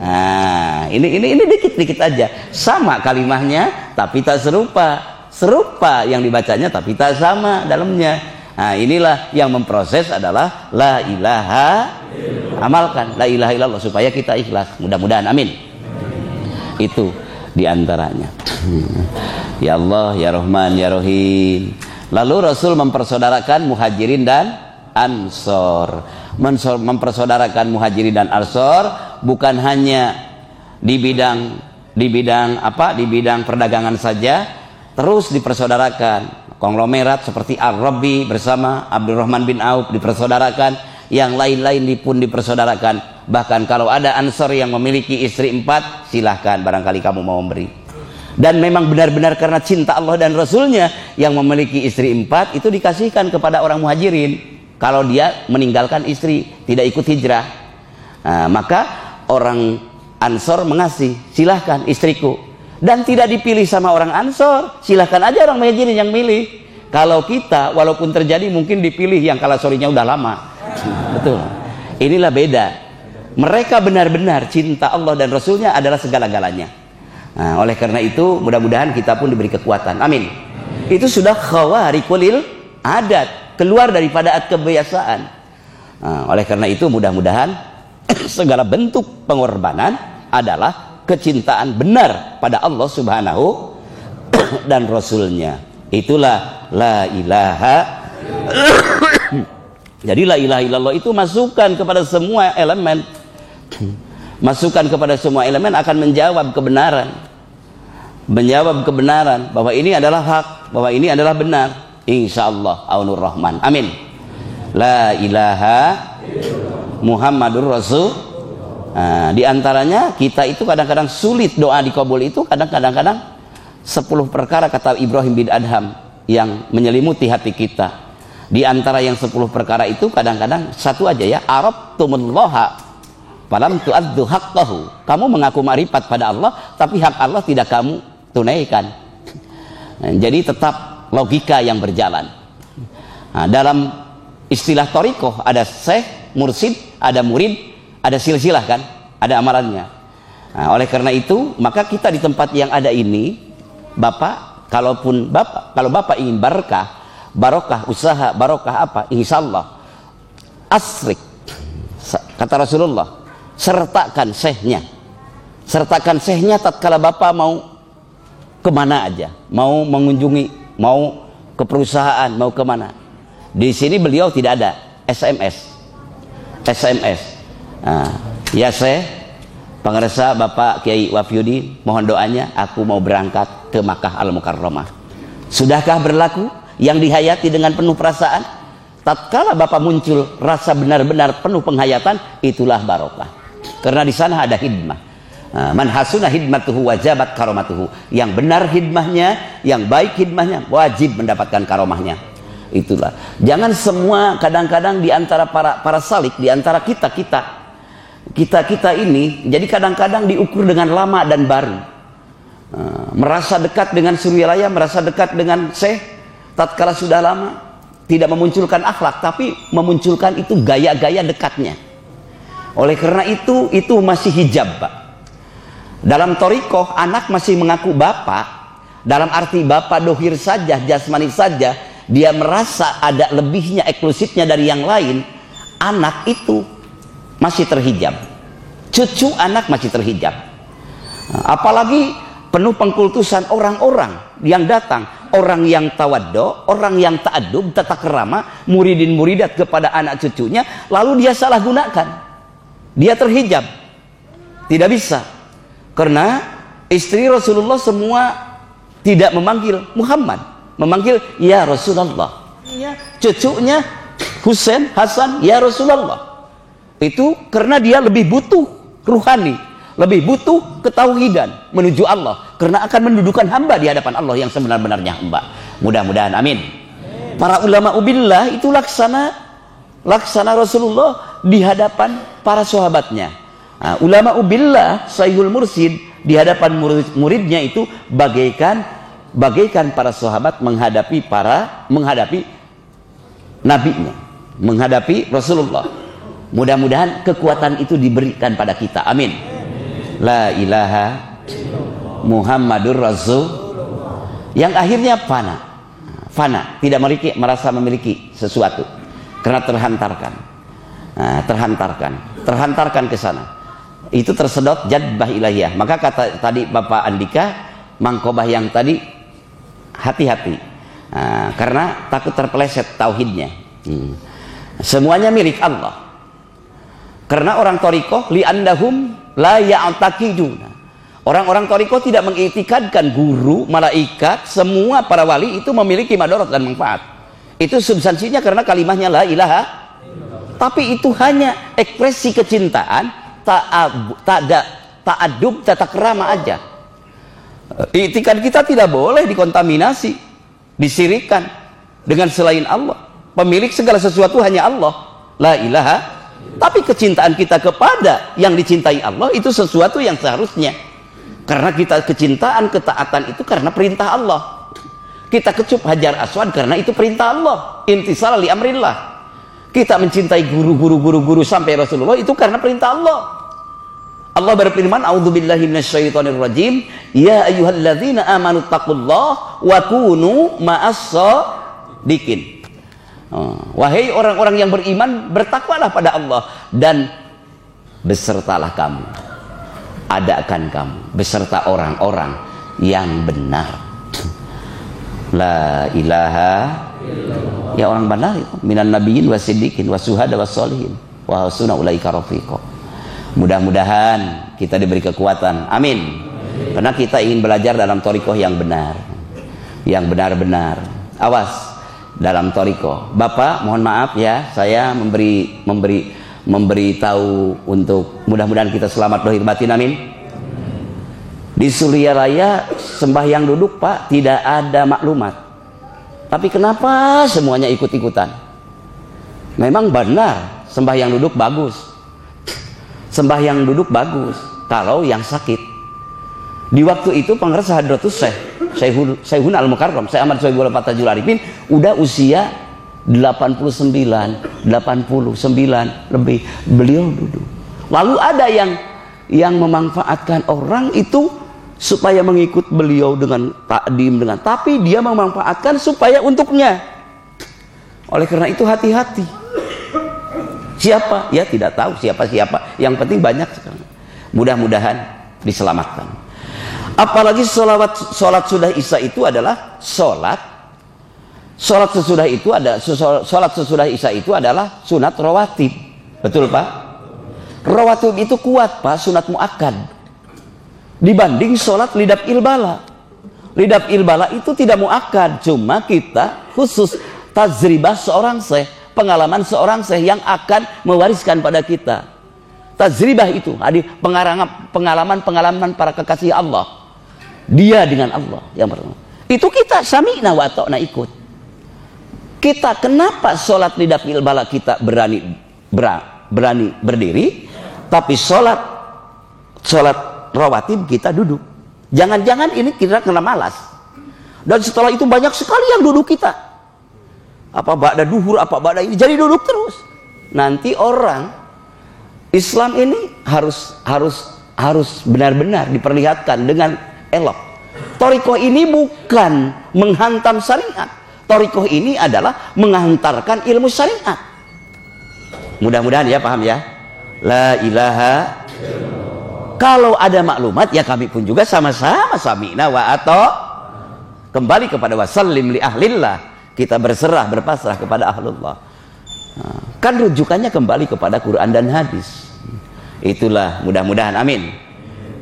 Nah, ini dikit-dikit aja. Sama kalimahnya tapi tak serupa. Serupa yang dibacanya tapi tak sama dalamnya. Nah, inilah yang memproses adalah la ilaha, amalkan la ilaha illallah supaya kita ikhlas. Mudah-mudahan amin. Itu diantaranya. Ya Allah, ya Rahman, ya Rahim. Lalu Rasul mempersaudarakan Muhajirin dan Ansor. Mempersaudarakan Muhajirin dan Ansor bukan hanya di bidang perdagangan saja, terus dipersaudarakan. Konglomerat seperti Ar-Rabi bersama Abdurrahman bin Auf dipersaudarakan, yang lain-lain pun dipersaudarakan. Bahkan kalau ada Ansor yang memiliki istri 4, silahkan barangkali kamu mau memberi. Dan memang benar-benar karena cinta Allah dan Rasulnya, yang memiliki istri 4 itu dikasihkan kepada orang Muhajirin. Kalau dia meninggalkan istri, tidak ikut hijrah, maka orang Ansor mengasih, silahkan istriku. Dan tidak dipilih sama orang Ansor, silahkan aja orang Muhajirin yang milih. Kalau kita walaupun terjadi mungkin dipilih yang kalah sorrynya udah lama. Betul. Inilah beda. Mereka benar-benar cinta Allah dan Rasulnya adalah segala-galanya. Nah, oleh karena itu mudah-mudahan kita pun diberi kekuatan. Amin. Itu sudah khawariqul adat, keluar daripada kebiasaan. Nah, oleh karena itu mudah-mudahan segala bentuk pengorbanan adalah kecintaan benar pada Allah Subhanahu dan Rasulnya. Itulah la ilaha. Jadi la ilaha illallah itu masukan kepada semua elemen. Masukan kepada semua elemen akan menjawab kebenaran. Menjawab kebenaran bahwa ini adalah hak, bahwa ini adalah benar. Insyaallah aunur rahman. Amin. La ilaha Muhammadur Rasul. Nah, di antaranya kita itu kadang-kadang sulit doa dikabul itu kadang-kadang 10 perkara kata Ibrahim bin Adham yang menyelimuti hati kita. Di antara yang 10 perkara itu kadang-kadang satu aja ya, arabtumullaha falam tu'addu haqqahu. Kamu mengaku ma'rifat pada Allah tapi hak Allah tidak kamu tunaikan. Nah, jadi tetap logika yang berjalan. Nah, dalam istilah thariqah ada syekh, mursid, ada murid, ada silsilah kan, ada amalannya. Nah, oleh karena itu maka kita di tempat yang ada ini, kalau bapak ingin barokah usaha, barokah apa, insyaallah asrik, kata Rasulullah, sertakan syekhnya tatkala bapak mau kemana aja, mau mengunjungi, mau ke perusahaan, mau kemana. Di sini beliau tidak ada SMS. Ya Syekh, pangarsa Bapak Kiai Wafyudin, mohon doanya aku mau berangkat ke Makkah Al-Mukarramah. Sudahkah berlaku yang dihayati dengan penuh perasaan? Tatkala Bapak muncul rasa benar-benar penuh penghayatan, itulah barokah. Karena di sana ada hidmah. Man hasuna hidmatuhu wajabat karomatuhu. Yang benar hidmahnya, yang baik hidmahnya, wajib mendapatkan karomahnya. Itulah. Jangan semua kadang-kadang di antara para salik, di antara kita ini jadi kadang-kadang diukur dengan lama dan baru. Merasa dekat dengan Suryalaya, merasa dekat dengan Syekh, tatkala sudah lama tidak memunculkan akhlak tapi memunculkan itu gaya-gaya dekatnya. Oleh karena itu masih hijab, Pak. Dalam thariqah anak masih mengaku bapak dalam arti bapak dohir saja, jasmani saja, dia merasa ada lebihnya, eksklusifnya dari yang lain. Anak itu masih terhijab, cucu anak masih terhijab. Apalagi penuh pengkultusan orang-orang yang datang, orang yang tawaddo, orang yang ta'adub, tata kerama, muridin muridat kepada anak cucunya, lalu dia salah gunakan, dia terhijab. Tidak bisa, karena istri Rasulullah semua tidak memanggil Muhammad, memanggil ya Rasulullah. Cucunya Husain, Hasan, ya Rasulullah. Itu karena dia lebih butuh ruhani, lebih butuh ketauhidan menuju Allah, karena akan mendudukan hamba di hadapan Allah yang sebenar-benarnya hamba. Mudah-mudahan amin. Para ulama ubillah itu laksana Rasulullah di hadapan para sahabatnya. Nah, ulama ubillah Sayyidul Mursid di hadapan muridnya itu bagaikan para sahabat menghadapi nabinya, menghadapi Rasulullah. Mudah-mudahan kekuatan itu diberikan pada kita. Amin. La ilaha Muhammadur Rasul. Yang akhirnya fana, tidak merasa memiliki sesuatu karena terhantarkan ke sana. Itu tersedot jadbah ilahiyah. Maka kata tadi Bapak Andika, mangkobah yang tadi hati-hati. Karena takut terpeleset tauhidnya. Semuanya milik Allah. Karena orang thariqah li'annahum la ya'taqiduna. Orang-orang thariqah tidak mengiktikadkan guru, malaikat, semua para wali itu memiliki madarat dan manfaat. Itu substansinya karena kalimahnya la ilaha. Tapi itu hanya ekspresi kecintaan, ta'adub, tata kerama aja. Iktikad kita tidak boleh dikontaminasi, disirikan dengan selain Allah. Pemilik segala sesuatu hanya Allah, la ilaha. Tapi kecintaan kita kepada yang dicintai Allah itu sesuatu yang seharusnya Karena kita kecintaan, ketaatan itu karena perintah Allah. Kita kecup Hajar Aswad karena itu perintah Allah. Intisal li amrillah. Kita mencintai guru sampai Rasulullah itu karena perintah Allah. Allah berfirman, "A'udzubillahi minasyaitonirrajim, ya ayyuhalladzina amanu taqullaha wa kunu ma'as-shadiqin." Wahai orang-orang yang beriman, bertakwalah pada Allah dan besertalah kamu, adakan kamu beserta orang-orang yang benar. La ilaha ya, orang benar itu minan nabiyyin wasiddiqin wasuhada wassolihin wa hasuna ulaika rafiqa. Mudah-mudahan kita diberi kekuatan, amin. Karena kita ingin belajar dalam thariqah yang benar, yang benar-benar. Awas dalam thariqah. Bapak, mohon maaf ya, saya memberi tahu untuk mudah-mudahan kita selamat lahir batin, amin. Di Suria Raya sembahyang duduk, Pak, tidak ada maklumat. Tapi kenapa semuanya ikut-ikutan? Memang benar sembahyang duduk bagus. Sembahyang duduk bagus kalau yang sakit. Di waktu itu pengeras Hadratus Syekhun Al-Mukarram, Syekh Ahmad Sohibul Fatajul Arifin udah usia 89 lebih, beliau duduk. Lalu ada yang memanfaatkan orang itu supaya mengikut beliau dengan takdim, tapi dia memanfaatkan supaya untuknya. Oleh karena itu hati-hati. Siapa? Ya tidak tahu siapa. Yang penting banyak sekarang. Mudah-mudahan diselamatkan. Apalagi sholat sudah Isya itu adalah sholat sesudah Isya itu adalah sunat rawatib. Betul, Pak? Rawatib itu kuat, Pak, sunat muakkad. Dibanding sholat lidap ilbala. Lidap ilbala itu tidak muakkad, cuma kita khusus tajribah seorang syekh, pengalaman seorang syekh yang akan mewariskan pada kita. Tajribah itu pengalaman para kekasih Allah. Dia dengan Allah yang pertama. Itu kita sami'na wa ta'na ikut. Kita kenapa sholat lidap ilbala kita berani berdiri, tapi sholat rawatib kita duduk. Jangan-jangan ini kita kena malas. Dan setelah itu banyak sekali yang duduk kita. Apa ba'da duhur, apa ba'da ini, jadi duduk terus. Nanti orang Islam ini harus benar-benar diperlihatkan dengan elok. Thariqah ini bukan menghantam syariat. Thariqah ini adalah menghantarkan ilmu syariat. Mudah-mudahan ya paham ya. La ilaha. Kalau ada maklumat ya kami pun juga sama-sama sami'na wa atau kembali kepada wasallim li ahlillah. Kita berserah berpasrah kepada ahlullah. Kan rujukannya kembali kepada Quran dan hadis. Itulah mudah-mudahan amin.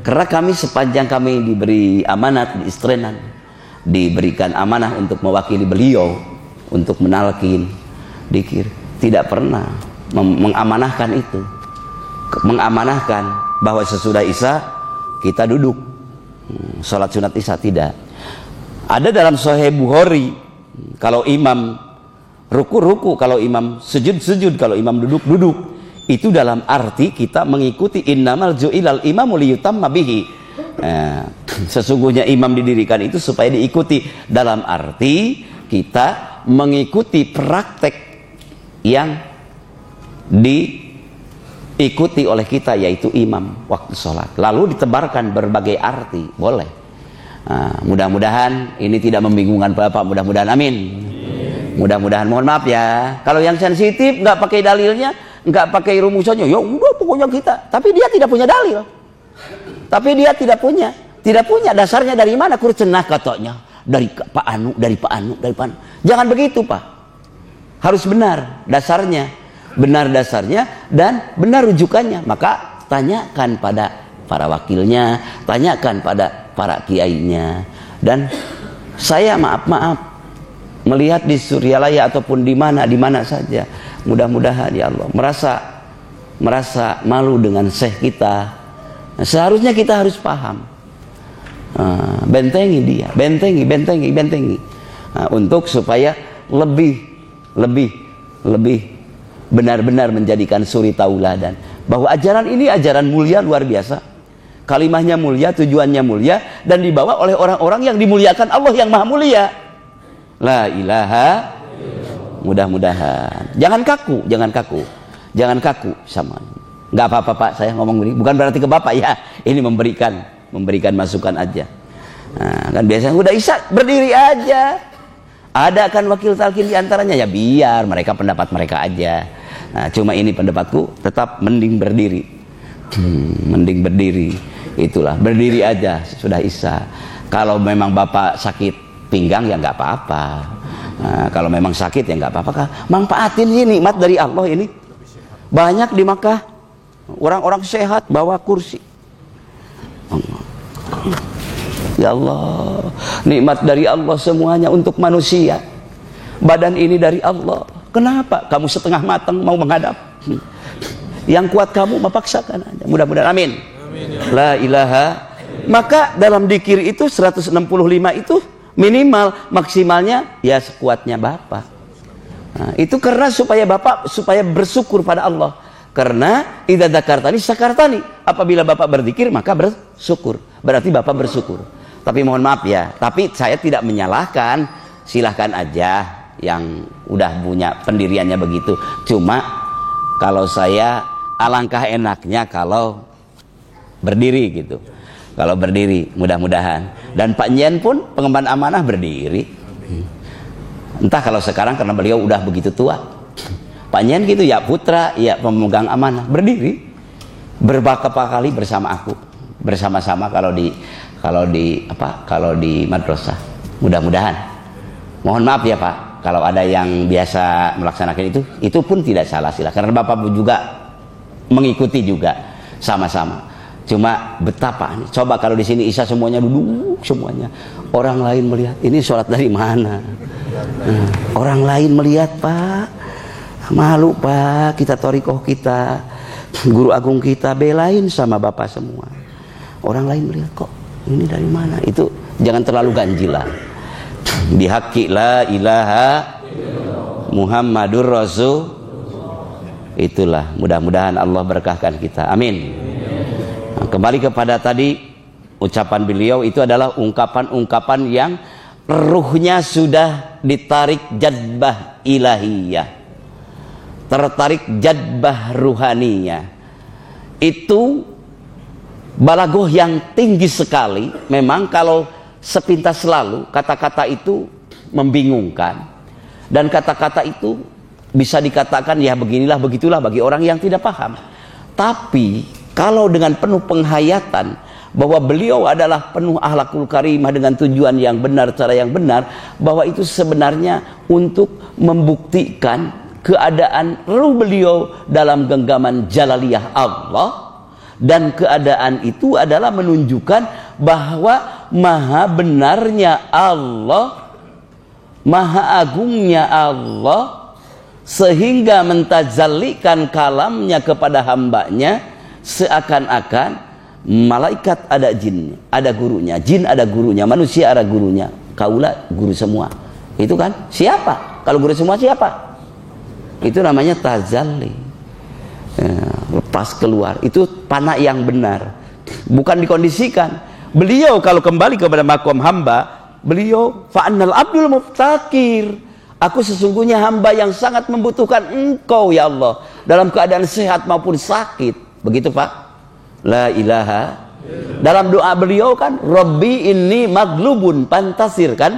Karena kami sepanjang kami diberi amanat di istrenan, diberikan amanah untuk mewakili beliau untuk menalkin dikir, tidak pernah mengamanahkan itu. Mengamanahkan bahwa sesudah Isya kita duduk sholat sunat Isya, tidak. Ada dalam Sahih Bukhari, kalau imam ruku, kalau imam sujud, kalau imam duduk, itu dalam arti kita mengikuti innamal ju'ilal imamu liyutamma bihi. Sesungguhnya imam didirikan itu supaya diikuti, dalam arti kita mengikuti praktek yang diikuti oleh kita, yaitu imam waktu sholat. Lalu ditebarkan berbagai arti, boleh. Mudah-mudahan ini tidak membingungkan Bapak, mudah-mudahan amin. Mudah-mudahan, mohon maaf ya kalau yang sensitif nggak pakai dalilnya, nggak pakai rumusannya, ya udah pokoknya kita. Tapi dia tidak punya dalil. Tapi dia tidak punya dasarnya dari mana? Kurcenah katanya dari Pak Anu. Jangan begitu, Pak. Harus benar dasarnya dan benar rujukannya. Maka tanyakan pada para wakilnya, tanyakan pada para kiainya. Dan saya maaf melihat di Suryalaya ataupun di mana saja, mudah-mudahan ya Allah merasa malu dengan syekh kita. Seharusnya kita harus paham, bentengi dia, bentengi untuk supaya lebih benar-benar menjadikan suri tauladan bahwa ajaran ini ajaran mulia luar biasa. Kalimahnya mulia, tujuannya mulia, dan dibawa oleh orang-orang yang dimuliakan Allah yang maha mulia. La ilaha. Mudah-mudahan. Jangan kaku, jangan kaku. Jangan kaku sama. Nggak apa-apa Pak, saya ngomong begini. Bukan berarti ke Bapak ya. Ini memberikan masukan aja. Nah, kan biasanya udah Isya berdiri aja. Ada kan wakil talqin di antaranya, ya biar mereka pendapat mereka aja. Nah, cuma ini pendapatku, tetap mending berdiri. Mending berdiri. Itulah, berdiri aja sudah Isya. Kalau memang Bapak sakit pinggang ya nggak apa-apa. Nah, kalau memang sakit ya nggak apa-apa. Manfaatin ini nikmat dari Allah ini. Banyak di Makkah orang-orang sehat bawa kursi. Ya Allah, nikmat dari Allah semuanya untuk manusia. Badan ini dari Allah. Kenapa kamu setengah matang mau menghadap? Yang kuat kamu mempaksakan aja. Mudah-mudahan amin. La ilaha. Maka dalam dzikir itu 165 itu minimal, maksimalnya ya sekuatnya Bapak. Nah, itu karena supaya Bapak bersyukur pada Allah. Karena idza dzakartani syakartani. Apabila Bapak berzikir maka bersyukur. Berarti Bapak bersyukur. Tapi mohon maaf ya, tapi saya tidak menyalahkan. Silahkan aja yang udah punya pendiriannya begitu. Cuma kalau saya alangkah enaknya kalau berdiri gitu. Kalau berdiri mudah-mudahan. Dan Pak Nyen pun pengemban amanah berdiri. Entah kalau sekarang karena beliau udah begitu tua. Pak Nyen gitu ya, putra ya pemegang amanah berdiri. Beberapa kali bersama aku. Bersama-sama kalau di madrasah. Mudah-mudahan. Mohon maaf ya Pak, kalau ada yang biasa melaksanakan itu pun tidak salah, silakan. Karena Bapak juga mengikuti juga sama-sama. Cuma betapa nih, coba kalau di sini Isya semuanya duduk semuanya, orang lain melihat ini sholat dari mana? Orang lain melihat Pak, malu Pak, kita thariqah kita, guru agung kita belain sama Bapak semua. Orang lain melihat kok ini dari mana? Itu jangan terlalu ganjilan. Bihaqi la ilaha Muhammadur Rasul. Itulah, mudah-mudahan Allah berkahkan kita. Amin. Nah, kembali kepada tadi ucapan beliau, itu adalah ungkapan-ungkapan yang ruhnya sudah ditarik jadbah ilahiyah, tertarik jadbah ruhaniyah. Itu balagoh yang tinggi sekali. Memang kalau sepintas lalu kata-kata itu membingungkan, dan kata-kata itu bisa dikatakan ya beginilah begitulah bagi orang yang tidak paham. Tapi kalau dengan penuh penghayatan bahwa beliau adalah penuh akhlakul karimah dengan tujuan yang benar, cara yang benar, bahwa itu sebenarnya untuk membuktikan keadaan ruh beliau dalam genggaman jalaliyah Allah. Dan keadaan itu adalah menunjukkan bahwa maha benarnya Allah, maha agungnya Allah, sehingga mentazallikan kalamnya kepada hambanya seakan-akan malaikat ada jinnya, ada gurunya, jin ada gurunya, manusia ada gurunya, kaulah guru semua. Itu kan siapa? Kalau guru semua siapa? Itu namanya tazalli. Ya, lepas keluar, itu panah yang benar, bukan dikondisikan. Beliau kalau kembali kepada makom hamba, beliau fa'annal abdul muftakir, aku sesungguhnya hamba yang sangat membutuhkan engkau ya Allah, dalam keadaan sehat maupun sakit. Begitu Pak. La ilaha. Dalam doa beliau kan, Rabbi inni maglubun pantasir kan,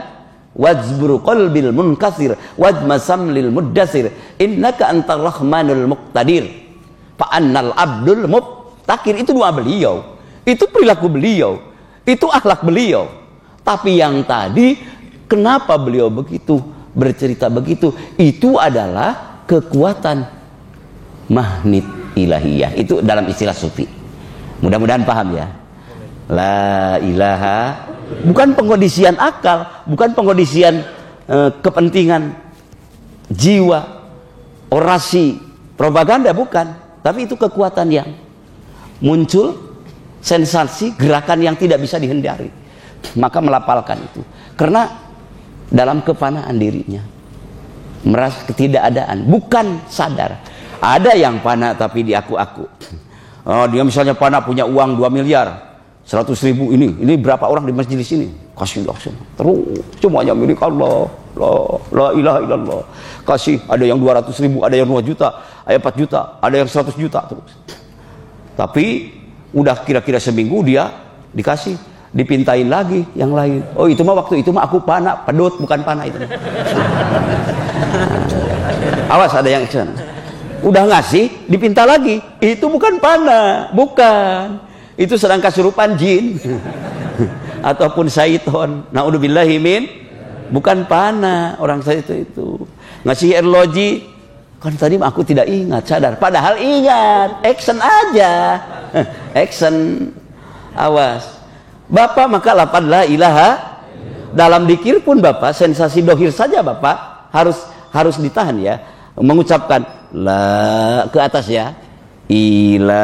wajburu qalbil munkasir wajmasam lil muddasir innaka antar rahmanul muqtadir. Fa'annal abdul muftakir, itu doa beliau, itu perilaku beliau, itu akhlak beliau. Tapi yang tadi kenapa beliau begitu bercerita begitu, itu adalah kekuatan mahnit ilahiyah. Itu dalam istilah sufi. Mudah-mudahan paham ya. La ilaha, bukan pengkondisian akal, bukan pengkondisian kepentingan jiwa, orasi, propaganda, bukan. Tapi itu kekuatan yang muncul, sensasi, gerakan yang tidak bisa dihindari. Maka melapalkan itu. Karena dalam kefanaan dirinya, merasa ketidakadaan, bukan sadar. Ada yang fana tapi diaku-aku. Oh, dia misalnya fana punya uang 2 miliar. 100.000 ini berapa orang di majelis ini, kasihlah semua, terus semuanya milik Allah, la ilaha illallah. Kasih, ada yang 200.000, ada yang 2 juta, ada 4 juta, ada yang 100 juta terus. Tapi udah kira-kira seminggu dia dikasih, dipintain lagi yang lain. Oh itu mah waktu itu mah aku panah, pedut bukan panah itu. Awas ada yang action. Udah ngasih, dipinta lagi. Itu bukan panah, bukan. Itu sedang kesurupan jin ataupun syaiton. Naudzubillahi min, bukan panah orang saya itu. Ngasih air loji, kan tadi aku tidak ingat, sadar. Padahal ingat, action aja. Action. Awas. Bapak maka lapan la ilaha. Dalam dikir pun Bapak, sensasi dohir saja Bapak harus ditahan ya. Mengucapkan la ke atas ya. Ilaha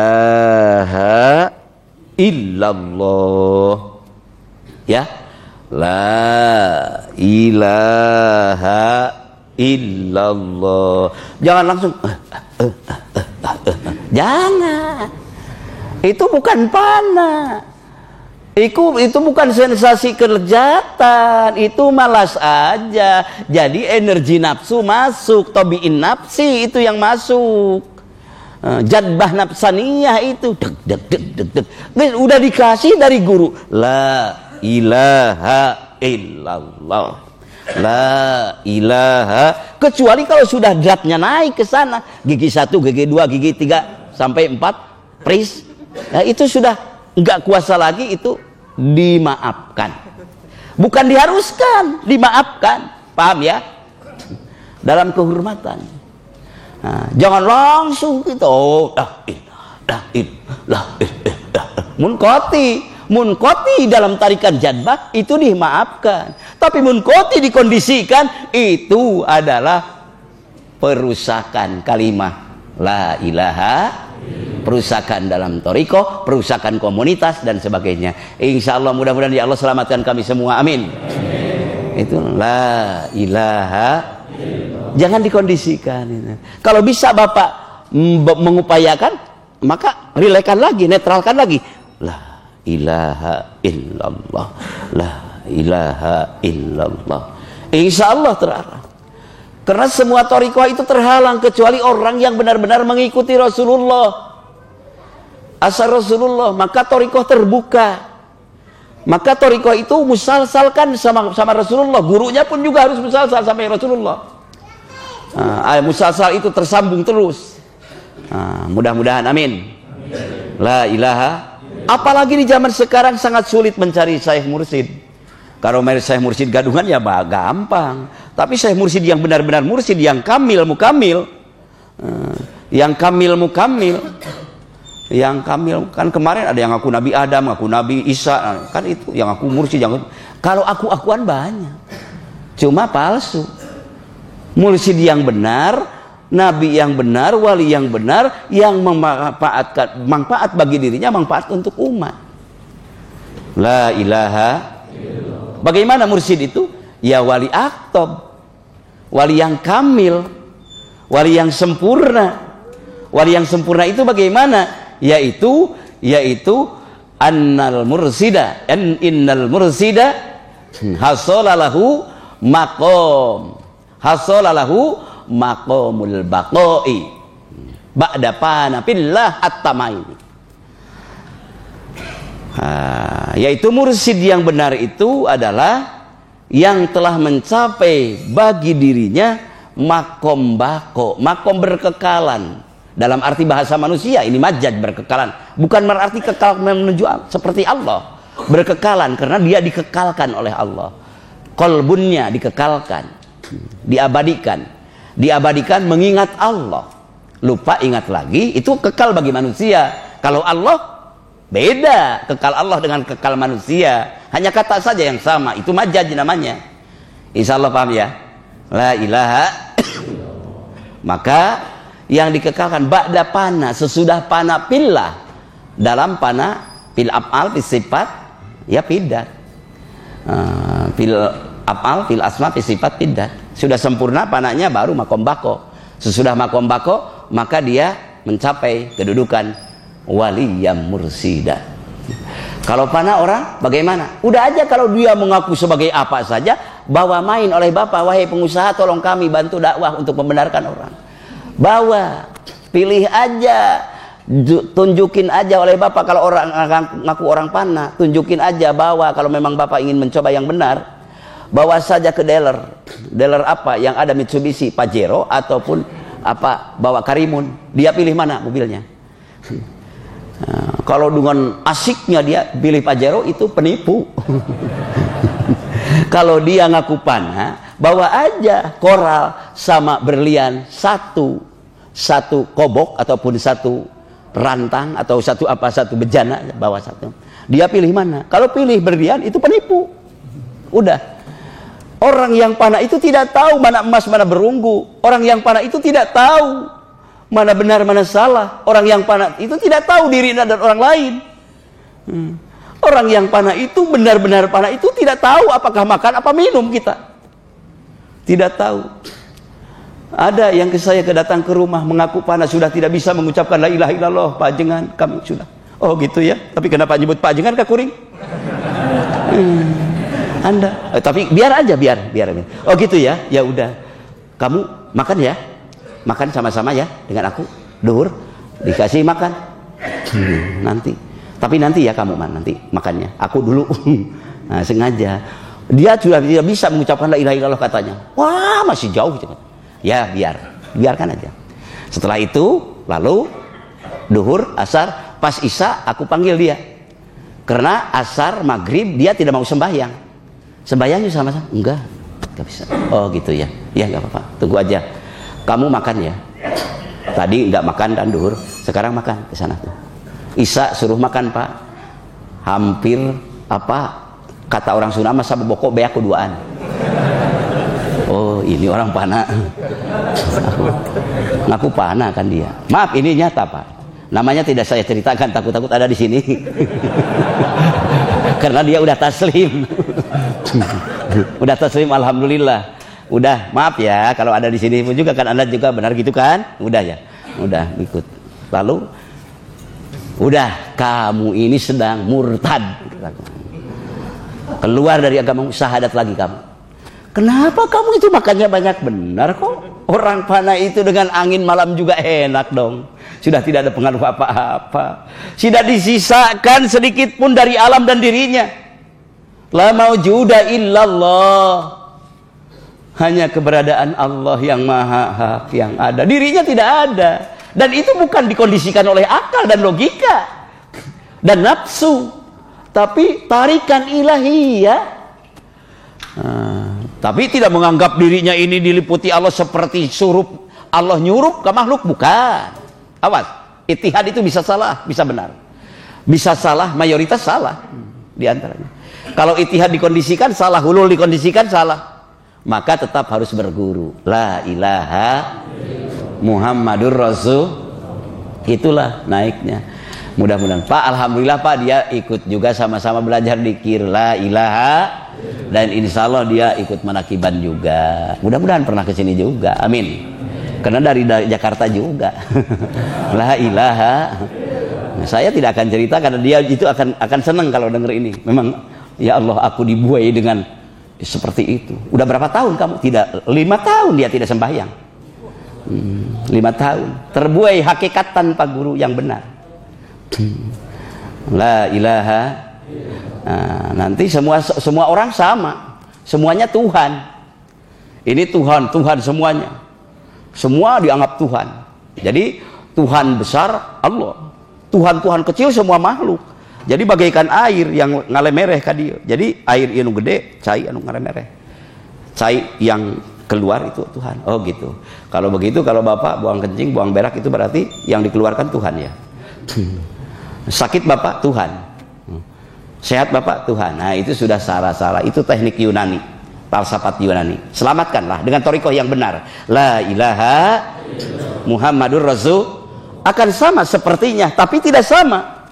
illallah. Ya. La ilaha illallah. Jangan langsung jangan. Itu bukan panah. Itu bukan sensasi kelezatan, itu malas aja. Jadi energi nafsu masuk, tabiin nafsi itu yang masuk. Jadbah nafsaniyah itu deg deg deg deg deg. Udah dikasih dari guru, la ilaha illallah. La ilaha, kecuali kalau sudah dratnya naik ke sana, gigi 1, gigi 2, gigi 3 sampai 4 pris. Nah, itu sudah enggak kuasa lagi, itu dimaafkan. Bukan diharuskan, dimaafkan. Paham ya? Dalam kehormatan. Nah, jangan langsung gitu. Oh, munkoti dalam tarikan jadbah itu dimaafkan. Tapi munkoti dikondisikan itu adalah perusakan kalimat la ilaha, perusakan dalam thariqah, perusakan komunitas dan sebagainya. Insyaallah mudah-mudahan ya Allah selamatkan kami semua. Amin. Itu la ilaha. Jangan dikondisikan. Kalau bisa Bapak mengupayakan, maka relakan lagi, netralkan lagi. La ilaha illallah. La ilaha illallah. Insyaallah terarah. Karena semua thariqah itu terhalang kecuali orang yang benar-benar mengikuti Rasulullah. Asal Rasulullah, maka thariqah terbuka. Maka thariqah itu musalsalkan sama Rasulullah. Gurunya pun juga harus musalsal sampai Rasulullah. Musalsal itu tersambung terus. Mudah-mudahan amin. La ilaha. Apalagi di zaman sekarang sangat sulit mencari syekh mursyid. Kalau mencari syekh mursyid gadungan ya gampang. Tapi syekh mursyid yang benar-benar mursyid, yang kamil mukamil, yang kamil mukamil, yang kamil, kan kemarin ada yang aku Nabi Adam, aku Nabi Isa, kan itu yang aku mursyid. Kalau aku-akuan banyak, cuma palsu. Mursyid yang benar, nabi yang benar, wali yang benar, yang memanfaatkan manfaat bagi dirinya, manfaat untuk umat. La ilaha. Bagaimana mursyid itu? Ya wali aktob, wali yang kamil, wali yang sempurna. Wali yang sempurna itu bagaimana? Yaitu innal mursida hasolalahu maqam, hasolalahu maqamul baqai ba'da pana fillah at-tamaini. Yaitu mursyid yang benar itu adalah yang telah mencapai bagi dirinya makom bako, makom berkekalan. Dalam arti bahasa manusia ini majad, berkekalan, bukan berarti kekal menuju seperti Allah. Berkekalan karena dia dikekalkan oleh Allah, kolbunnya dikekalkan, diabadikan mengingat Allah. Lupa ingat lagi, itu kekal bagi manusia. Kalau Allah beda, kekal Allah dengan kekal manusia, hanya kata saja yang sama, itu majad namanya. Insyaallah paham ya. La ilaha. Maka yang dikekalkan ba'da pana, sesudah pana pillah, dalam pana fil af'al fil sifat ya pidat, fil af'al fil asma fil sifat pidat. Sudah sempurna pananya baru makom bako. Sesudah makom bako maka dia mencapai kedudukan wali yang mursida. Kalau panah orang bagaimana? Udah aja kalau dia mengaku sebagai apa saja, bawa main oleh bapak, wahai pengusaha tolong kami bantu dakwah untuk membenarkan orang. Bawa, pilih aja, tunjukin aja oleh bapak kalau orang ngaku orang panah, tunjukin aja, bawa kalau memang bapak ingin mencoba yang benar. Bawa saja ke dealer. Dealer apa? Yang ada Mitsubishi, Pajero ataupun apa? Bawa Karimun. Dia pilih mana mobilnya? Nah, kalau dengan asiknya dia pilih Pajero, itu penipu. Kalau dia ngaku panah, bawa aja koral sama berlian satu kobok ataupun satu rantang atau satu bejana, bawa satu. Dia pilih mana? Kalau pilih berlian itu penipu. Udah. Orang yang panah itu tidak tahu mana emas mana berunggu. Orang yang panah itu tidak tahu mana benar mana salah. Orang yang panah itu tidak tahu diri dan orang lain. Orang yang panah itu benar-benar panah itu tidak tahu apakah makan apa minum kita. Tidak tahu. Ada yang saya datang ke rumah mengaku panah, sudah tidak bisa mengucapkan la ilaha illallah, Pak Jengan kami sudah. Oh gitu ya. Tapi kenapa nyebut Pak Jengan kakuring? Anda, tapi biar aja, biar. Oh gitu ya, ya udah. Kamu makan ya, makan sama-sama ya dengan aku. Duhur dikasih makan. Nanti, tapi nanti ya kamu nanti makannya. Aku dulu. Nah, sengaja. Dia sudah tidak bisa mengucapkan la ilaha illallah katanya. Wah masih jauh. Ya biarkan aja. Setelah itu, lalu duhur, asar, pas isya aku panggil dia. Karena asar, maghrib dia tidak mau sembahyang. Sembahyangnya sama-sama? Enggak bisa. Oh gitu ya. Ya enggak apa-apa. Tunggu aja. Kamu makan ya. Tadi enggak makan dan duhur. Sekarang makan ke sana tuh. Isya suruh makan Pak. Hampir apa kata orang Sunda masa boboko beak kuduaan. Oh ini orang panah. Ngaku panah kan dia. Maaf ini nyata Pak. Namanya tidak saya ceritakan, takut-takut ada di sini. Karena dia udah taslim. Udah taslim alhamdulillah. Udah, maaf ya kalau ada di sini pun juga kan Anda juga benar gitu kan? Udah ya. Udah ikut. Lalu udah kamu ini sedang murtad. Keluar dari agama, syahadat lagi kamu. Kenapa kamu itu makannya banyak benar kok? Orang panah itu dengan angin malam juga enak dong. Sudah tidak ada pengaruh apa-apa. Tidak disisakan sedikit pun dari alam dan dirinya. La maujuda illallah. Hanya keberadaan Allah yang maha hak yang ada. Dirinya tidak ada. Dan itu bukan dikondisikan oleh akal dan logika dan nafsu, tapi tarikan ilahiyah. Tapi tidak menganggap dirinya ini diliputi Allah seperti surup Allah nyurup ke makhluk, bukan. Awas, ittihad itu bisa salah, bisa benar. Bisa salah, mayoritas salah di antaranya. Kalau ittihad dikondisikan salah, hulul dikondisikan salah, maka tetap harus berguru. La ilaha Muhammadur Rasul. Itulah naiknya. Mudah-mudahan Pak, alhamdulillah Pak dia ikut juga sama-sama belajar dzikir la ilaha, dan insya Allah dia ikut manakiban juga. Mudah-mudahan pernah ke sini juga. Amin. Karena dari Jakarta juga. La ilaha. Saya tidak akan cerita karena dia itu akan senang kalau dengar ini. Memang ya Allah aku dibuai dengan seperti itu. Udah berapa tahun kamu? Tidak, 5 tahun dia tidak sembahyang. 5 tahun. Terbuai hakikat tanpa guru yang benar. La ilaha. Nah, nanti semua orang sama. Semuanya Tuhan. Ini Tuhan semuanya. Semua dianggap Tuhan. Jadi Tuhan besar Allah. Tuhan kecil semua makhluk. Jadi bagaikan air yang ngale mereh ka dieu. Jadi air anu gede, cai anu ngale mereh. Cai yang keluar itu Tuhan. Oh gitu. Kalau begitu, kalau Bapak buang kencing, buang berak itu berarti yang dikeluarkan Tuhan ya. Sakit Bapak Tuhan. Sehat Bapak Tuhan. Nah, itu sudah salah-salah. Itu teknik Yunani, falsafat Yunani. Selamatkanlah dengan thariqah yang benar. La ilaha Muhammadur Rasul. Akan sama sepertinya, tapi tidak sama.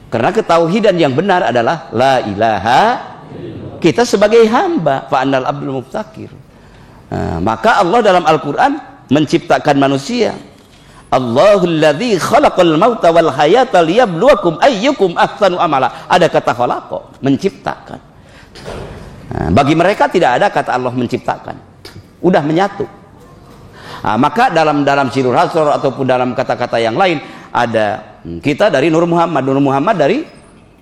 Karena ketauhidan yang benar adalah la ilaha, kita sebagai hamba, fa'anal abdul muftakir. Maka Allah dalam Al-Quran menciptakan manusia. Allahul ladzi khalaqal mauta wal hayata liyabluwakum ayyukum ahsanu amala. Ada kata khalaqa, menciptakan. Nah, bagi mereka tidak ada kata Allah menciptakan. Udah menyatu. Nah, maka dalam Sirul Hasr ataupun dalam kata-kata yang lain ada kita dari Nur Muhammad dari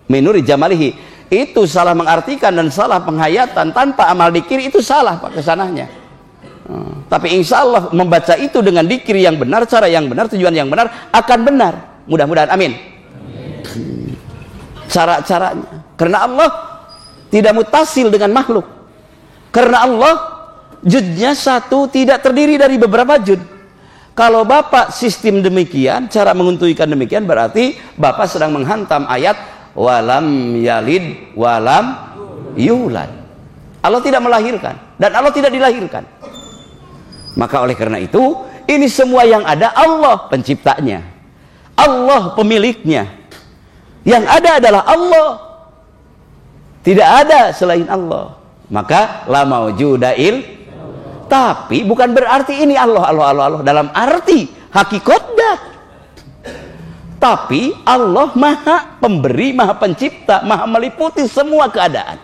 Minuri Jamalihi. Itu salah mengartikan dan salah penghayatan tanpa amal dikir, itu salah Pak kesananya. Tapi insya Allah membaca itu dengan dikir yang benar, cara yang benar, tujuan yang benar akan benar. Mudah-mudahan amin. Cara-caranya. Karena Allah tidak mutasil dengan makhluk. Karena Allah judnya satu, tidak terdiri dari beberapa jud. Kalau Bapak sistem demikian, cara menguntuikan demikian, berarti Bapak sedang menghantam ayat walam yalid walam yulad. Allah tidak melahirkan dan Allah tidak dilahirkan. Maka oleh karena itu, ini semua yang ada Allah penciptanya, Allah pemiliknya. Yang ada adalah Allah, tidak ada selain Allah. Maka la maujudail. Tapi bukan berarti ini Allah dalam arti hakikatnya. Tapi Allah maha pemberi, maha pencipta, maha meliputi semua keadaan.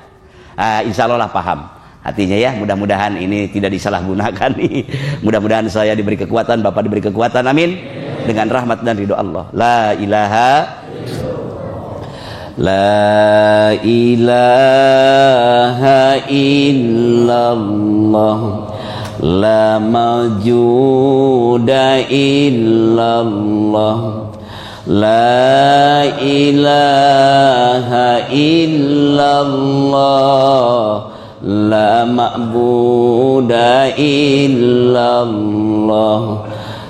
Insya Allah lah paham hatinya ya. Mudah-mudahan ini tidak disalahgunakan nih. Mudah-mudahan saya diberi kekuatan, Bapak diberi kekuatan, amin. Dengan rahmat dan ridho Allah. La ilaha illallah, la mawjuda illallah, la ilaha illallah, la ma'buda illallah,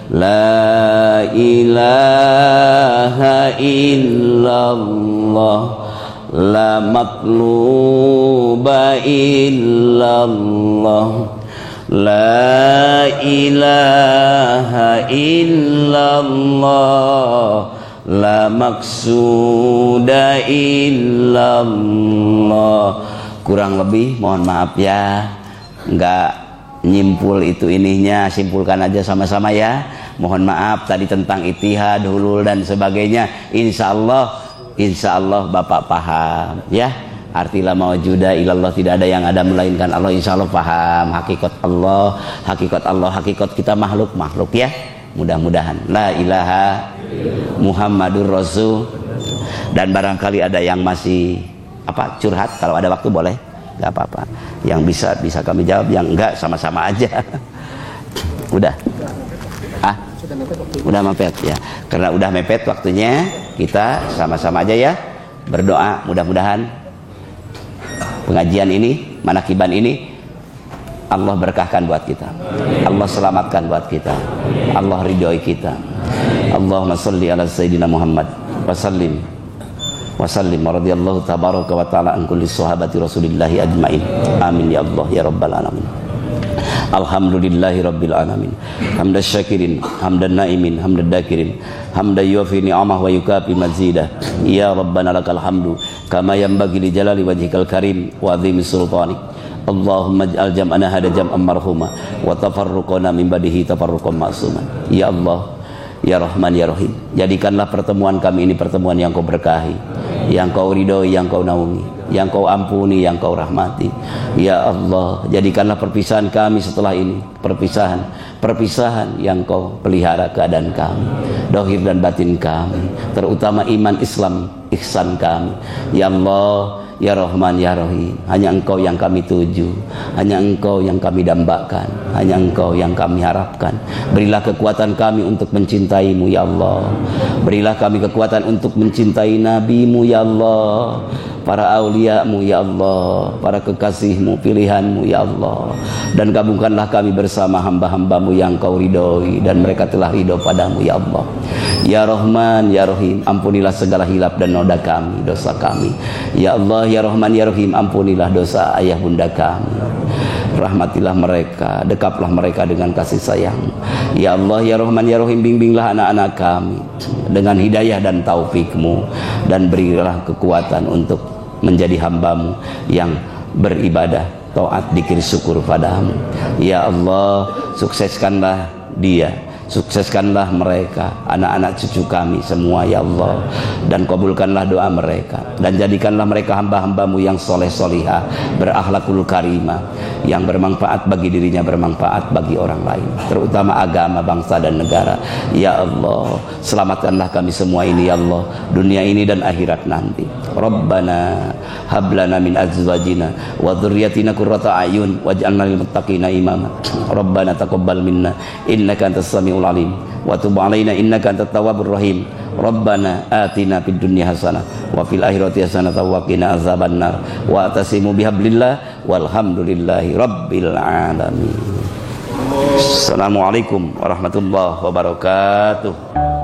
la ilaha illallah, la matluba illallah, la ilaha illallah, la maksuda illallah. Kurang lebih mohon maaf ya, enggak nyimpul itu ininya, simpulkan aja sama-sama ya. Mohon maaf tadi tentang itihad, hulul dan sebagainya. Insya Allah Bapak paham ya. Arti la mawjuda ilallah, tidak ada yang ada melainkan Allah. Insya Allah paham hakikat Allah, hakikat kita makhluk ya. Mudah-mudahan la ilaha Muhammadur Rasul. Dan barangkali ada yang masih curhat, kalau ada waktu boleh, nggak apa-apa. Yang bisa kami jawab, yang enggak sama-sama aja. Udah mepet ya. Karena udah mepet waktunya, kita sama-sama aja ya berdoa. Mudah-mudahan pengajian ini, manakiban ini Allah berkahkan buat kita, Allah selamatkan buat kita, Allah ridhoi kita. Allahumma salli ala sayyidina Muhammad wa sallim radhiyallahu tabaraka wa ta'ala an kulli sahabati rasulillahi ajmain. Amin ya Allah ya rabbal alamin. Alhamdulillahi rabbil alamin. Hamdan syakirin, hamdan naimin, hamdan dakirin, hamdan yuafi ni'amah wa yukafi mazidah. Ya rabbana lakal hamdu kama yanbaghi li jalali wajhikal karim wa azimi sultanik. Allahumma ij'al jam'ana hada jam'an marhuma wa tafarruqana min ba'dihi tafarruqan ma'suman. Ya Allah, ya Rahman, ya Rahim, jadikanlah pertemuan kami ini pertemuan yang Kau berkahi, yang Kau ridhoi, yang Kau naungi, yang Kau ampuni, yang Kau rahmati. Ya Allah, jadikanlah perpisahan kami setelah ini perpisahan yang Kau pelihara keadaan kami, dohir dan batin kami, terutama iman, Islam, ihsan kami. Ya Allah, ya Rahman, ya Rahim, hanya Engkau yang kami tuju, hanya Engkau yang kami dambakan, hanya Engkau yang kami harapkan. Berilah kekuatan kami untuk mencintai-Mu ya Allah. Berilah kami kekuatan untuk mencintai Nabi-Mu ya Allah, para aulia-Mu ya Allah, para kekasih-Mu, pilihan-Mu ya Allah. Dan gabungkanlah kami bersama hamba-hamba-Mu yang Kau ridhoi dan mereka telah ridho padamu ya Allah. Ya Rahman, ya Rahim, ampunilah segala hilap dan noda kami, dosa kami. Ya Allah, ya Rahman, ya Rahim, ampunilah dosa ayah bunda kami. Rahmatilah mereka, dekaplah mereka dengan kasih sayang. Ya Allah, ya Rahman, ya Rahim, bimbinglah anak-anak kami dengan hidayah dan taufik-Mu, dan berilah kekuatan untuk menjadi hamba-Mu yang beribadah, taat, dzikir, syukur padamu. Ya Allah, sukseskanlah dia, Sukseskanlah mereka, anak-anak cucu kami semua ya Allah, dan kabulkanlah doa mereka, dan jadikanlah mereka hamba-hambamu yang soleh solihah, berakhlakul karimah, yang bermanfaat bagi dirinya, bermanfaat bagi orang lain, terutama agama, bangsa dan negara. Ya Allah, selamatkanlah kami semua ini ya Allah, dunia ini dan akhirat nanti. Rabbana hablana min azwajina wa dzurriyyatina qurrata a'yun waj'alna lil muttaqina imama. Rabbana taqabbal minna innaka antas samiul alim wa tub alaina innaka antat tawwabur rahim. Rabbana atina fid dunya hasanah wa fil akhirati hasanah wa qina azabannar wa atasimu bihablillah walhamdulillahi rabbil alamin. Assalamualaikum warahmatullahi wabarakatuh.